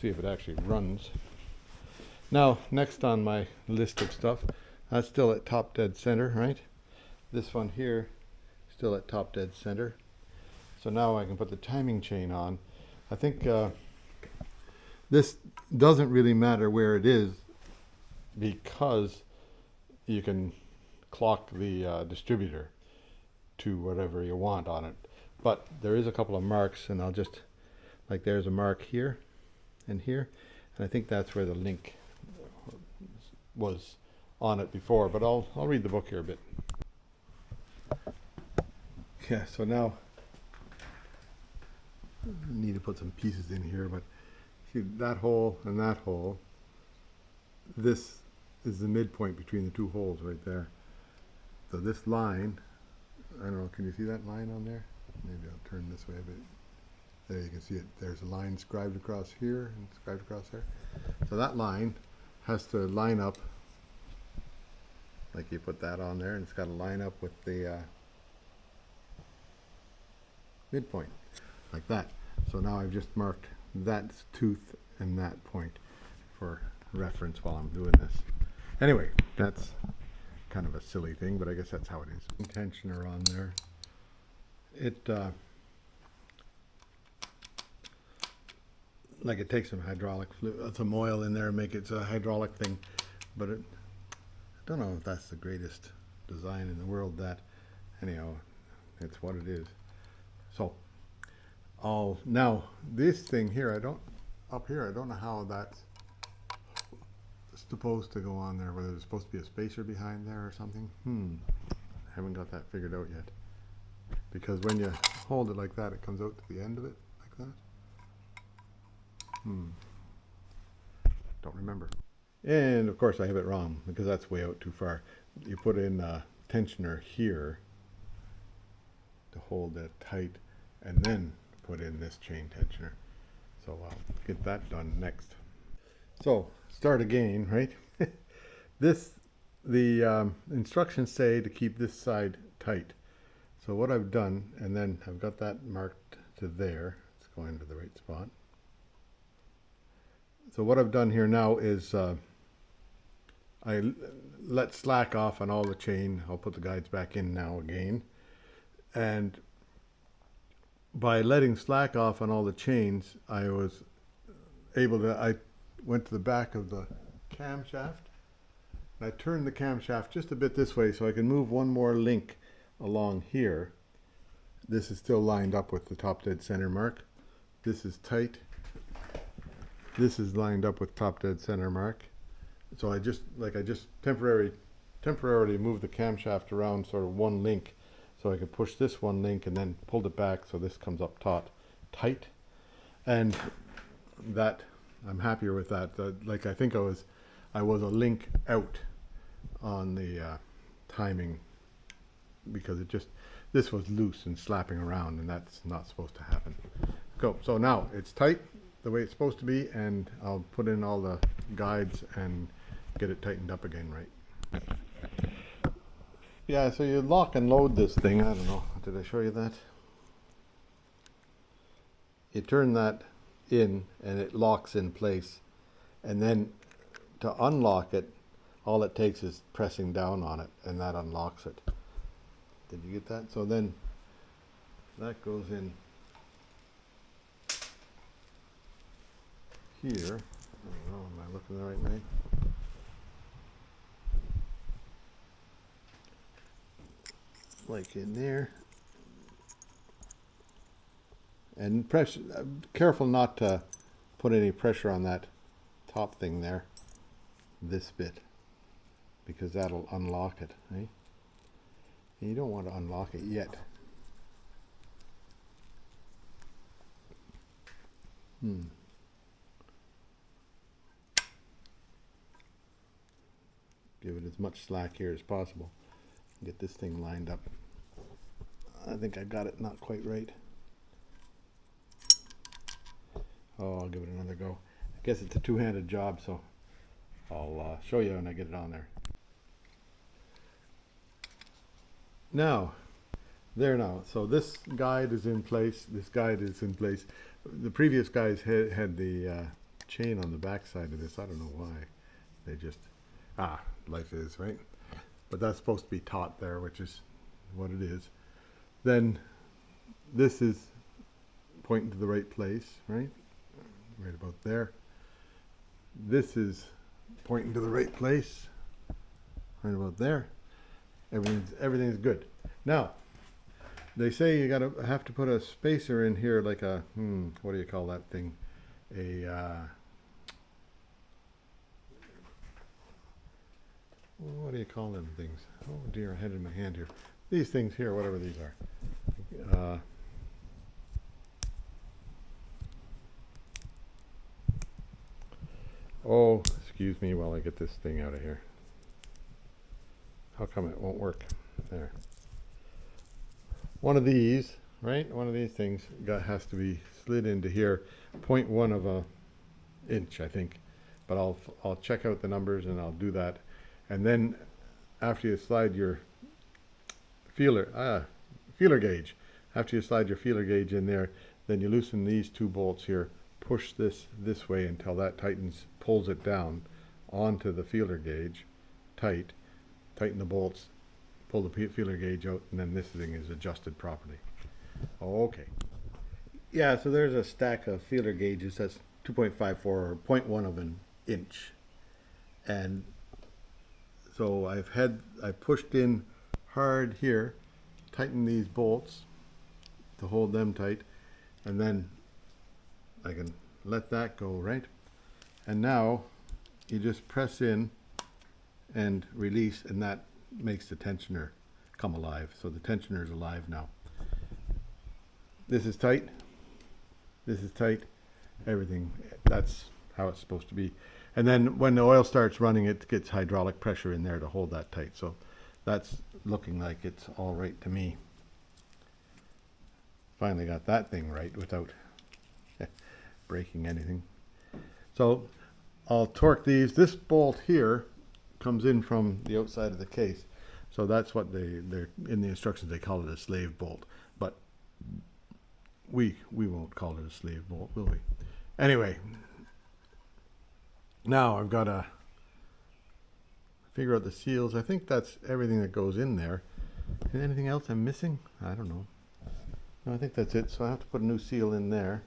See if it actually runs. Now, next on my list of stuff, that's still at top dead center, right? This one here, still at top dead center. So now I can put the timing chain on. I think this doesn't really matter where it is, because you can clock the distributor to whatever you want on it. But there is a couple of marks, and I'll just, like there's a mark here and here, and I think that's where the link was on it before, but I'll read the book here a bit. Yeah, so now I need to put some pieces in here, but see that hole and that hole, this is the midpoint between the two holes right there. So this line, I don't know, can you see that line on there? Maybe I'll turn this way a bit. There you can see it. There's a line scribed across here and scribed across there. So that line has to line up, like you put that on there, and it's got to line up with the midpoint, like that. So now I've just marked that tooth and that point for reference while I'm doing this. Anyway, that's kind of a silly thing, but I guess that's how it is. Tensioner on there. It like it takes some hydraulic fluid, some oil in there and make it a hydraulic thing, but I don't know if that's the greatest design in the world. That anyhow, it's what it is. So now this thing here, I don't know how that's supposed to go on there, whether there's supposed to be a spacer behind there or something. I haven't got that figured out yet, because when you hold it like that, it comes out to the end of it like that. Don't remember. And of course I have it wrong, because that's way out too far. You put in a tensioner here to hold that tight, and then put in this chain tensioner. So I'll get that done next. So start again, right? The instructions say to keep this side tight. So what I've done, and then I've got that marked to there. It's going to the right spot. So what I've done here now is I let slack off on all the chain. I'll put the guides back in now again. And by letting slack off on all the chains, I was able to, I went to the back of the camshaft. I turned the camshaft just a bit this way so I can move one more link along here. This is still lined up with the top dead center mark. This is tight. This is lined up with top dead center mark. So I just temporarily moved the camshaft around sort of one link, so I could push this one link and then pulled it back so this comes up tight. And that, I'm happier with that. Like I think I was a link out on the timing, because this was loose and slapping around, and that's not supposed to happen. Go. So now it's tight the way it's supposed to be, and I'll put in all the guides and get it tightened up again, right? Yeah, so you lock and load this thing. I don't know, did I show you that? You turn that in and it locks in place, and then to unlock it, all it takes is pressing down on it, and that unlocks it. Did you get that? So then that goes in here. I don't know, am I looking the right way? Like in there. And press, careful not to put any pressure on that top thing there, this bit, because that'll unlock it, right? And you don't want to unlock it yet. Give it as much slack here as possible. Get this thing lined up. I think I got it not quite right. Oh, I'll give it another go. I guess it's a two-handed job, so I'll show you when I get it on there. Now, there now. So this guide is in place. This guide is in place. The previous guys had the chain on the back side of this. I don't know why. They just, life is, right? But that's supposed to be taut there, which is what it is. Then this is pointing to the right place, right? Right about there. This is pointing to the right place, right about there. Everything's good. Now, they say you have to put a spacer in here, like a what do you call that thing? What do you call them things? Oh dear, I had it in my hand here. These things here, whatever these are. Oh, excuse me while I get this thing out of here. How come it won't work? There. One of these, right? One of these things has to be slid into here, 0.1 of an inch, I think. But I'll check out the numbers and I'll do that. And then after you slide your feeler gauge, after you slide your feeler gauge in there, then you loosen these two bolts here, push this way until that tightens, pulls it down onto the feeler gauge tight, tighten the bolts, pull the feeler gauge out, and then this thing is adjusted properly. Okay. Yeah, so there's a stack of feeler gauges. That's 2.54 or 0.1 of an inch. And so I pushed in hard here, tighten these bolts to hold them tight, and then I can let that go, right? And now you just press in and release, and that makes the tensioner come alive. So the tensioner is alive now. This is tight. This is tight. Everything, that's how it's supposed to be. And then when the oil starts running, it gets hydraulic pressure in there to hold that tight. So that's looking like it's all right to me. Finally got that thing right without breaking anything. So I'll torque these. This bolt here comes in from the outside of the case. So that's what they're in the instructions, they call it a slave bolt. But we won't call it a slave bolt, will we? Anyway, now I've got to figure out the seals. I think that's everything that goes in there. Is anything else I'm missing? I don't know. No, I think that's it. So I have to put a new seal in there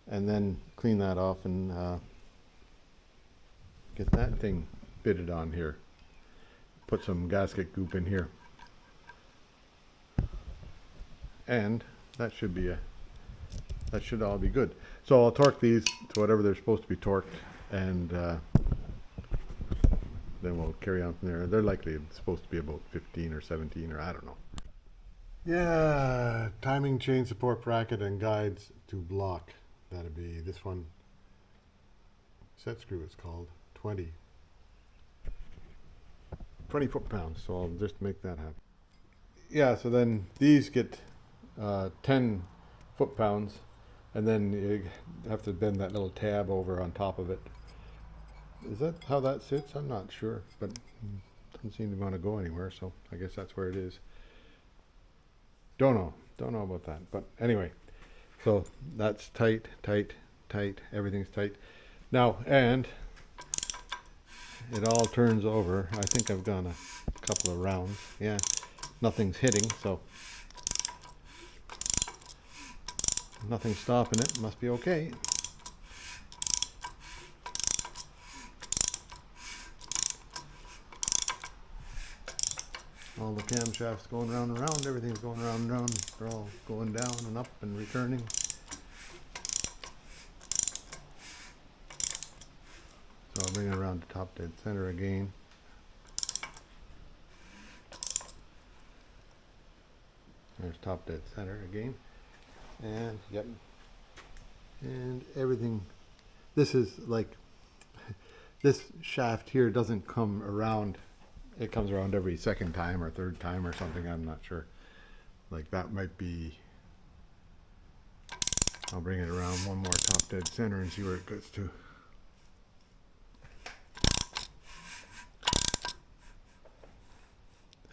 and then clean that off and get that thing fitted on here. Put some gasket goop in here. And that should all be good. So I'll torque these to whatever they're supposed to be torqued, and then we'll carry on from there. They're likely supposed to be about 15 or 17, or I don't know. Yeah, timing chain support bracket and guides to block. That'd be this one. Set screw it's called. 20 foot-pounds. So I'll just make that happen. Yeah, so then these get 10 foot-pounds, and then you have to bend that little tab over on top of it. Is that how that sits? I'm not sure, but it doesn't seem to want to go anywhere, so I guess that's where it is. Don't know about that, but anyway, so that's tight, everything's tight. Now, and it all turns over. I think I've gone a couple of rounds. Yeah, nothing's hitting, so nothing's stopping it. Must be okay. All the camshafts going round and round. Everything's going round and round. They're all going down and up and returning. So I'll bring it around to top dead center again. There's top dead center again. And yep. And everything. This is like, this shaft here doesn't come around. It comes around every second time or third time or something. I'm not sure. Like that might be. I'll bring it around one more top dead center and see where it gets to.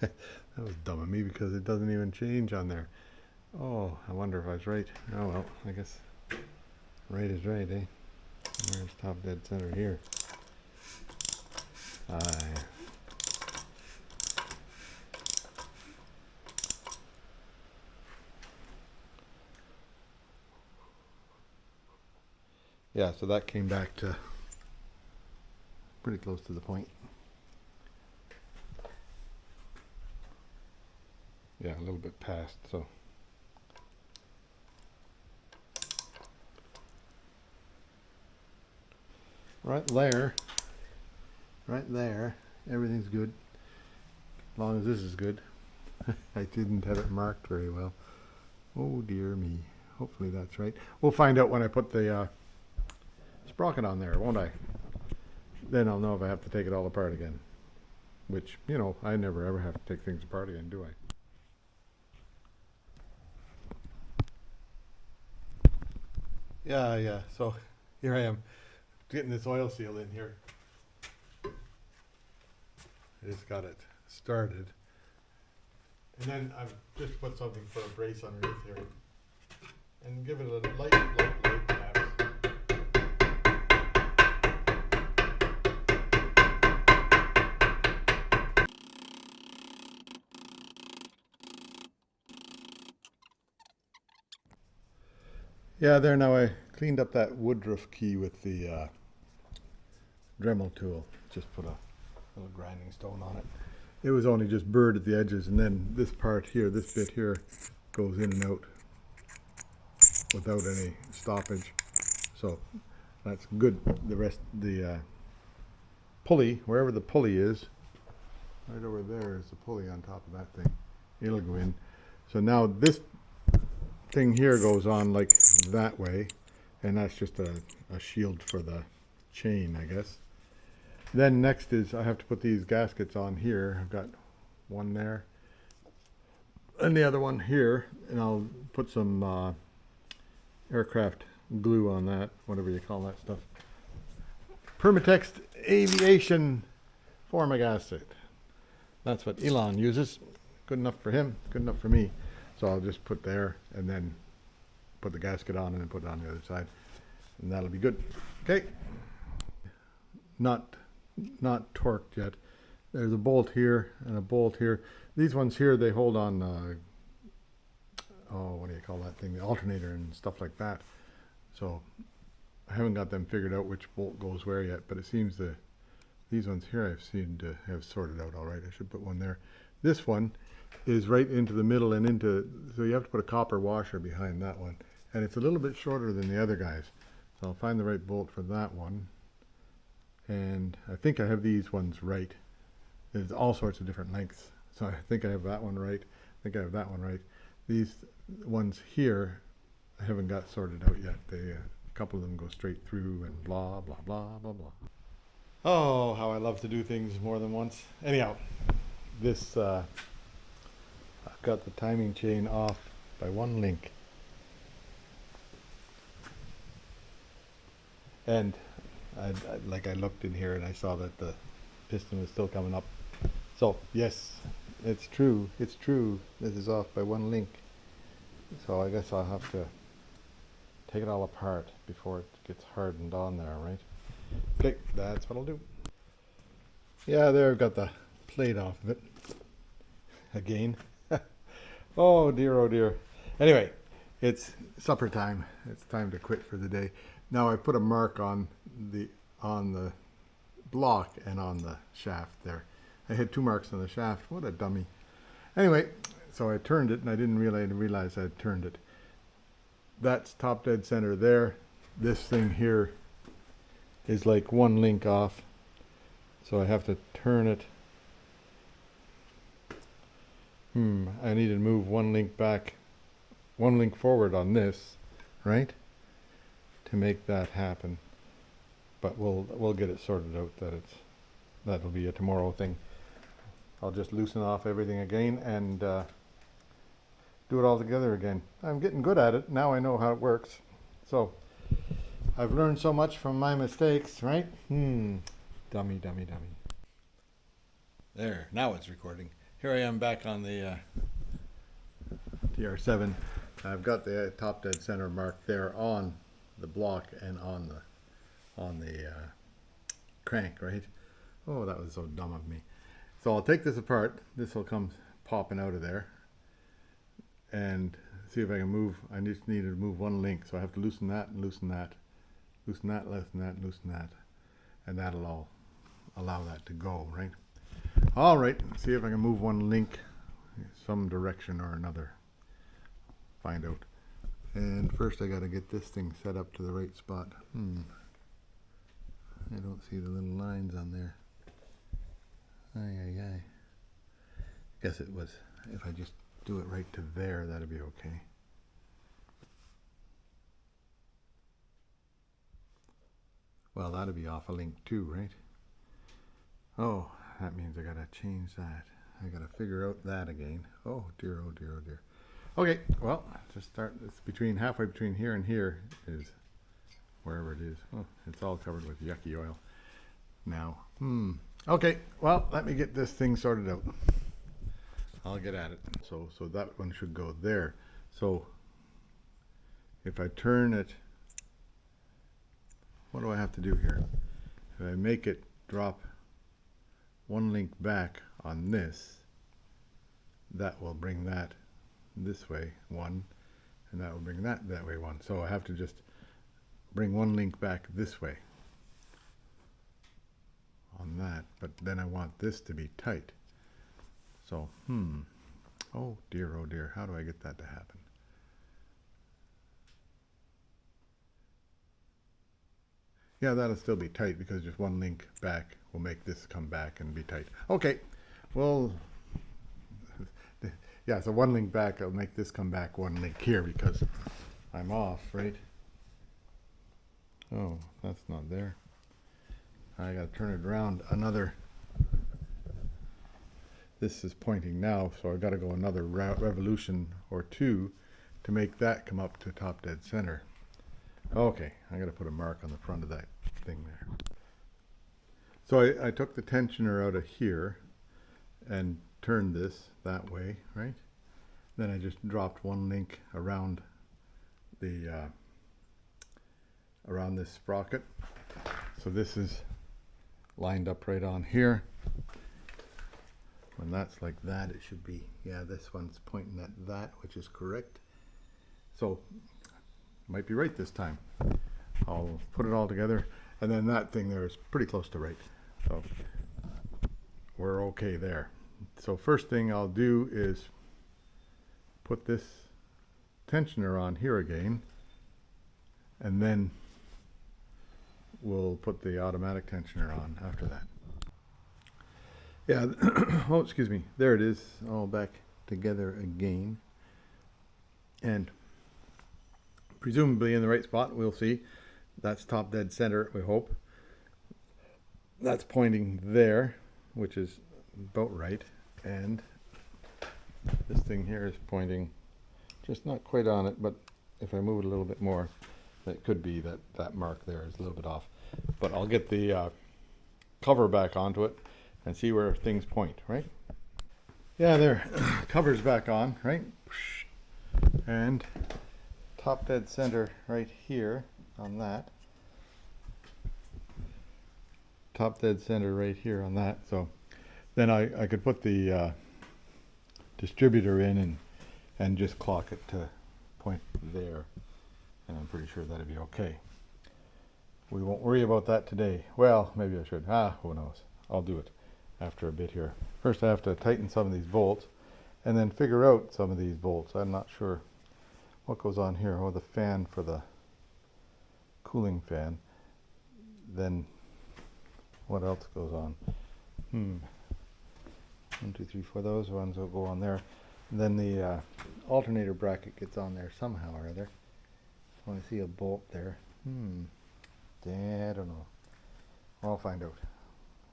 That was dumb of me because it doesn't even change on there. Oh, I wonder if I was right. Oh well, I guess right is right, eh? Where's top dead center here? Yeah, so that came back to pretty close to the point. Yeah, a little bit past, so. Right there, everything's good. As long as this is good. I didn't have it marked very well. Oh dear me. Hopefully that's right. We'll find out when I put the sprocket on there, won't I? Then I'll know if I have to take it all apart again. Which, you know, I never ever have to take things apart again, do I? Yeah, so here I am getting this oil seal in here. I just got it started. And then I've just put something for a brace underneath here. And give it a light perhaps. Yeah, there now I cleaned up that woodruff key with the Dremel tool. Just put a little grinding stone on it. It was only just burred at the edges, and then this part here, this bit here, goes in and out without any stoppage. So that's good. The rest, the pulley, wherever the pulley is, right over there is the pulley on top of that thing. It'll go in. So now this thing here goes on like that way, and that's just a shield for the chain, I guess. Then next is I have to put these gaskets on here. I've got one there and the other one here, and I'll put some aircraft glue on that, whatever you call that stuff. Permatex Aviation Formigasket. That's what Elon uses. Good enough for him, good enough for me. So I'll just put there and then put the gasket on and then put it on the other side, and that'll be good. Okay. Not torqued yet. There's a bolt here and a bolt here. These ones here, they hold on, oh, what do you call that thing? The alternator and stuff like that. So I haven't got them figured out which bolt goes where yet, but it seems these ones here I've seen to have sorted out all right. I should put one there. This one is right into the middle and into, so you have to put a copper washer behind that one. And it's a little bit shorter than the other guys. So I'll find the right bolt for that one. And I think I have these ones right. There's all sorts of different lengths. So I think I have that one right. I think I have that one right. These ones here, I haven't got sorted out yet. A couple of them go straight through and blah, blah, blah, blah, blah. Oh, how I love to do things more than once. Anyhow, this, I've got the timing chain off by one link. And I looked in here and I saw that the piston was still coming up. So yes, it's true. It's true. This is off by one link. So I guess I'll have to take it all apart before it gets hardened on there, right? Okay, that's what I'll do. Yeah, there I've got the plate off of it. Again. Oh dear, oh dear. Anyway, it's supper time. It's time to quit for the day. Now I put a mark on the block and on the shaft there. I had 2 marks on the shaft. What a dummy. Anyway, so I turned it and I didn't realize I had turned it. That's top dead center there. This thing here is like one link off. So I have to turn it. I need to move one link back, one link forward on this, right? To make that happen. But we'll get it sorted out that'll be a tomorrow thing. I'll just loosen off everything again and do it all together again. I'm getting good at it. Now I know how it works. So I've learned so much from my mistakes, right? Dummy, dummy, dummy. There, now it's recording. Here I am back on the TR7. I've got the top dead center mark there on the block and on the crank, right? Oh, that was so dumb of me. So I'll take this apart. This will come popping out of there and see if I can move. I just need to move one link, so I have to loosen that and loosen that, loosen that, loosen that, loosen that, and that'll all allow that to go, right? All right, see if I can move one link some direction or another. Find out. And first I got to get this thing set up to the right spot. I don't see the little lines on there. Ay. Guess it was, if I just do it right to there, that'd be okay. Well, that'd be off a link too, right? Oh, that means I gotta change that. I gotta figure out that again. Oh dear, oh dear, oh dear. Okay, well, just start. It's between halfway between here and here is wherever it is. Oh, it's all covered with yucky oil now. Okay, well, let me get this thing sorted out. I'll get at it. So that one should go there. So if I turn it, what do I have to do here? If I make it drop one link back on this, that will bring that this way, one, and that will bring that way one. So I have to just bring one link back this way on that, but then I want this to be tight. So, oh dear, how do I get that to happen? Yeah, that'll still be tight because just one link back will make this come back and be tight. Okay, well, yeah, so one link back, I'll make this come back one link here because I'm off, right? Oh, that's not there. I gotta turn it around another. This is pointing now, so I've got to go another revolution or two to make that come up to top dead center. Okay, I got to put a mark on the front of that thing there. So I took the tensioner out of here and turned this that way, right? Then I just dropped one link around the around this sprocket. So this is lined up right on here. When that's like that, it should be, yeah, this one's pointing at that, which is correct. So, might be right this time. I'll put it all together, and then that thing there is pretty close to right. So, we're okay there. So first thing I'll do is put this tensioner on here again, and then we'll put the automatic tensioner on after that. Yeah, oh, excuse me, there it is, all back together again. And presumably in the right spot, we'll see. That's top dead center, we hope. That's pointing there, which is about right. And this thing here is pointing just not quite on it, but if I move it a little bit more, it could be that that mark there is a little bit off. But I'll get the cover back onto it and see where things point, right? Yeah, there, cover's back on, right? And top dead center right here on that. Top dead center right here on that. So then I could put the distributor in and just clock it to point there. And I'm pretty sure that'd be okay. We won't worry about that today. Well, maybe I should. Who knows? I'll do it after a bit here. First I have to tighten some of these bolts and then figure out some of these bolts. I'm not sure what goes on here. Oh, the fan for the cooling fan. Then what else goes on? 1, 2, 3, 4. Those ones will go on there. And then the alternator bracket gets on there somehow or other. I want to see a bolt there. I don't know. I'll find out.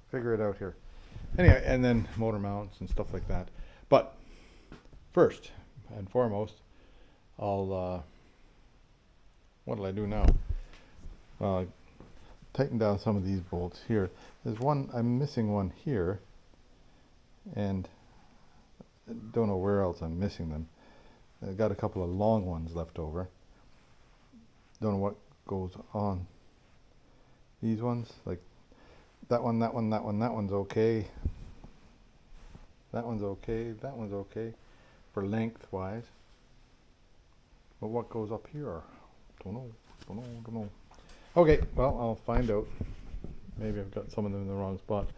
Figure it out here. Anyway, and then motor mounts and stuff like that. But first and foremost, I'll what'll I do now? Well, I tighten down some of these bolts here. There's one, I'm missing one here, and I don't know where else I'm missing them. I've got a couple of long ones left over. Don't know what goes on these ones, like that one, that one, that one, that one's okay. That one's okay, that one's okay for lengthwise. But what goes up here? Don't know. Okay, well, I'll find out. Maybe I've got some of them in the wrong spot.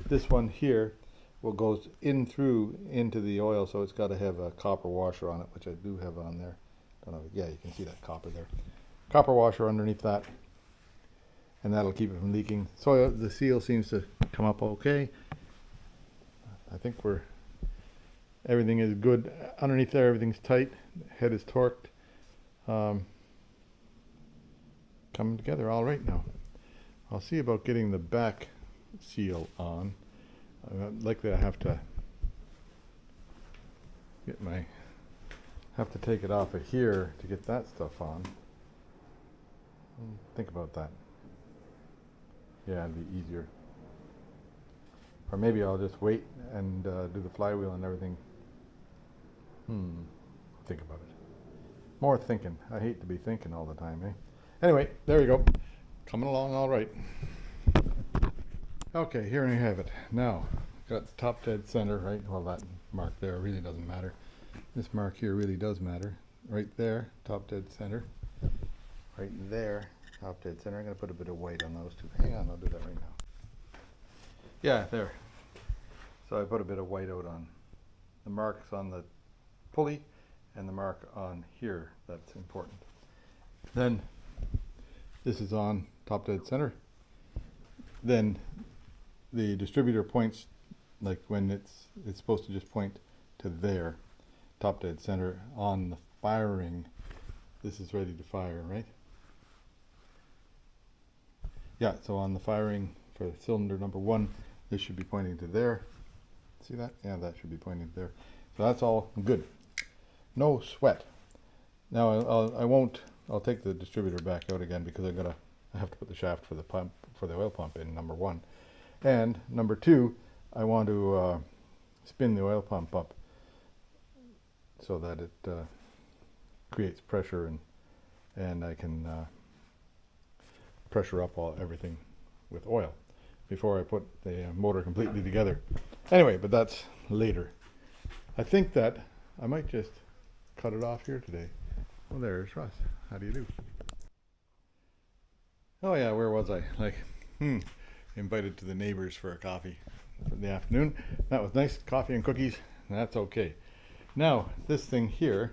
This one here goes in through into the oil, so it's got to have a copper washer on it, which I do have on there. Don't know. Yeah, you can see that copper there. Copper washer underneath that, and that'll keep it from leaking. So the seal seems to come up okay. I think everything is good underneath there. Everything's tight. Head is torqued. Coming together all right now. I'll see about getting the back seal on. Likely I have to take it off of here to get that stuff on. Think about that. Yeah, it'd be easier. Or maybe I'll just wait and do the flywheel and everything. Think about it. More thinking. I hate to be thinking all the time, eh? Anyway, there you go. Coming along all right. Okay, here we have it. Now, got the top dead center, right? Well, that mark there really doesn't matter. This mark here really does matter. right there, top dead center. Right there, top dead center. I'm going to put a bit of white on those two. Hang on, I'll do that right now. Yeah, there. So I put a bit of white out on the marks on the pulley and the mark on here. That's important. Then this is on top dead center. Then the distributor points, like when it's supposed to just point to there, top dead center. On the firing, this is ready to fire, right? Yeah, so on the firing for cylinder number 1, this should be pointing to there. See that? Yeah, that should be pointing to there. So that's all good. No sweat. Now I'll take the distributor back out again because I have to put the shaft for the pump, for the oil pump in number 1. And number 2, I want to spin the oil pump up so that it creates pressure, and I can pressure up everything with oil before I put the motor completely together. Anyway, but that's later. I think that I might just cut it off here today. Well, there's Russ. How do you do? Oh yeah, where was I? Invited to the neighbors for a coffee in the afternoon. That was nice, coffee and cookies. That's okay. Now, this thing here,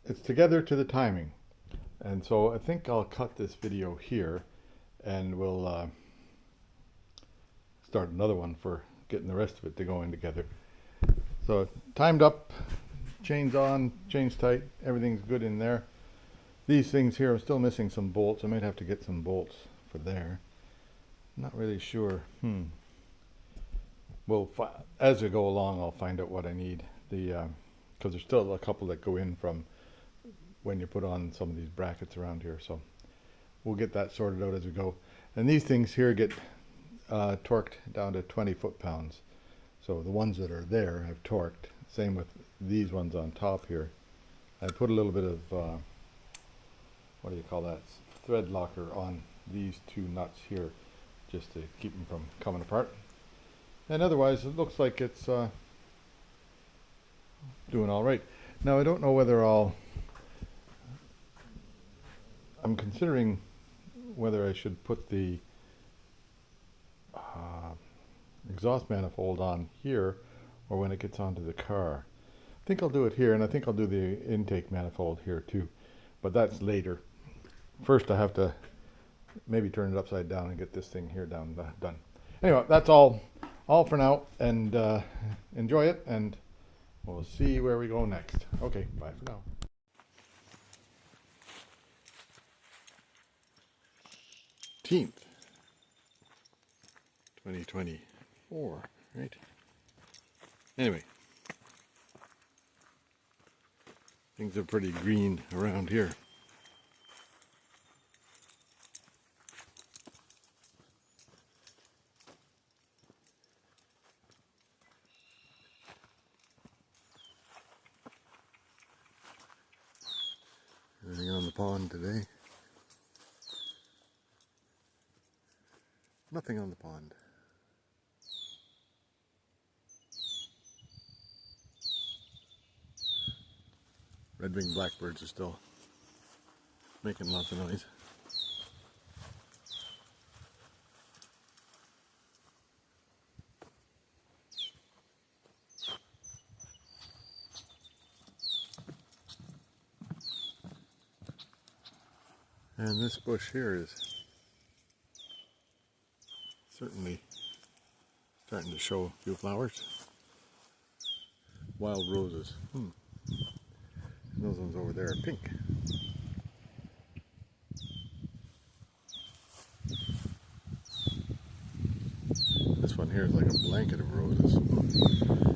it's together to the timing. And so I think I'll cut this video here and we'll start another one for getting the rest of it to go in together. So timed up, chains on, chains tight, everything's good in there. These things here, I'm still missing some bolts. I might have to get some bolts for there. Not really sure. Well, as we go along, I'll find out what I need. Because there's still a couple that go in from when you put on some of these brackets around here. So we'll get that sorted out as we go. And these things here get torqued down to 20 foot-pounds. So the ones that are there have torqued. Same with these ones on top here. I put a little bit of, what do you call that, thread locker on these two nuts here just to keep them from coming apart. And otherwise it looks like it's doing all right. Now I don't know whether I'm considering whether I should put the exhaust manifold on here or when it gets onto the car. I think I'll do it here, and I think I'll do the intake manifold here too, but that's later. First I have to maybe turn it upside down and get this thing here done. Anyway, that's all for now, and enjoy it, and we'll see where we go next. Okay, bye for now. 2024, right? Anyway, things are pretty green around here. Anything on the pond today? Nothing on the pond. Red-winged blackbirds are still making lots of noise. And this bush here is certainly starting to show a few flowers. Wild roses. And those ones over there are pink. This one here is like a blanket of roses.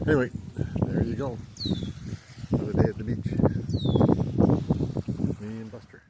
Anyway, there you go. Another day at the beach. Me and Buster.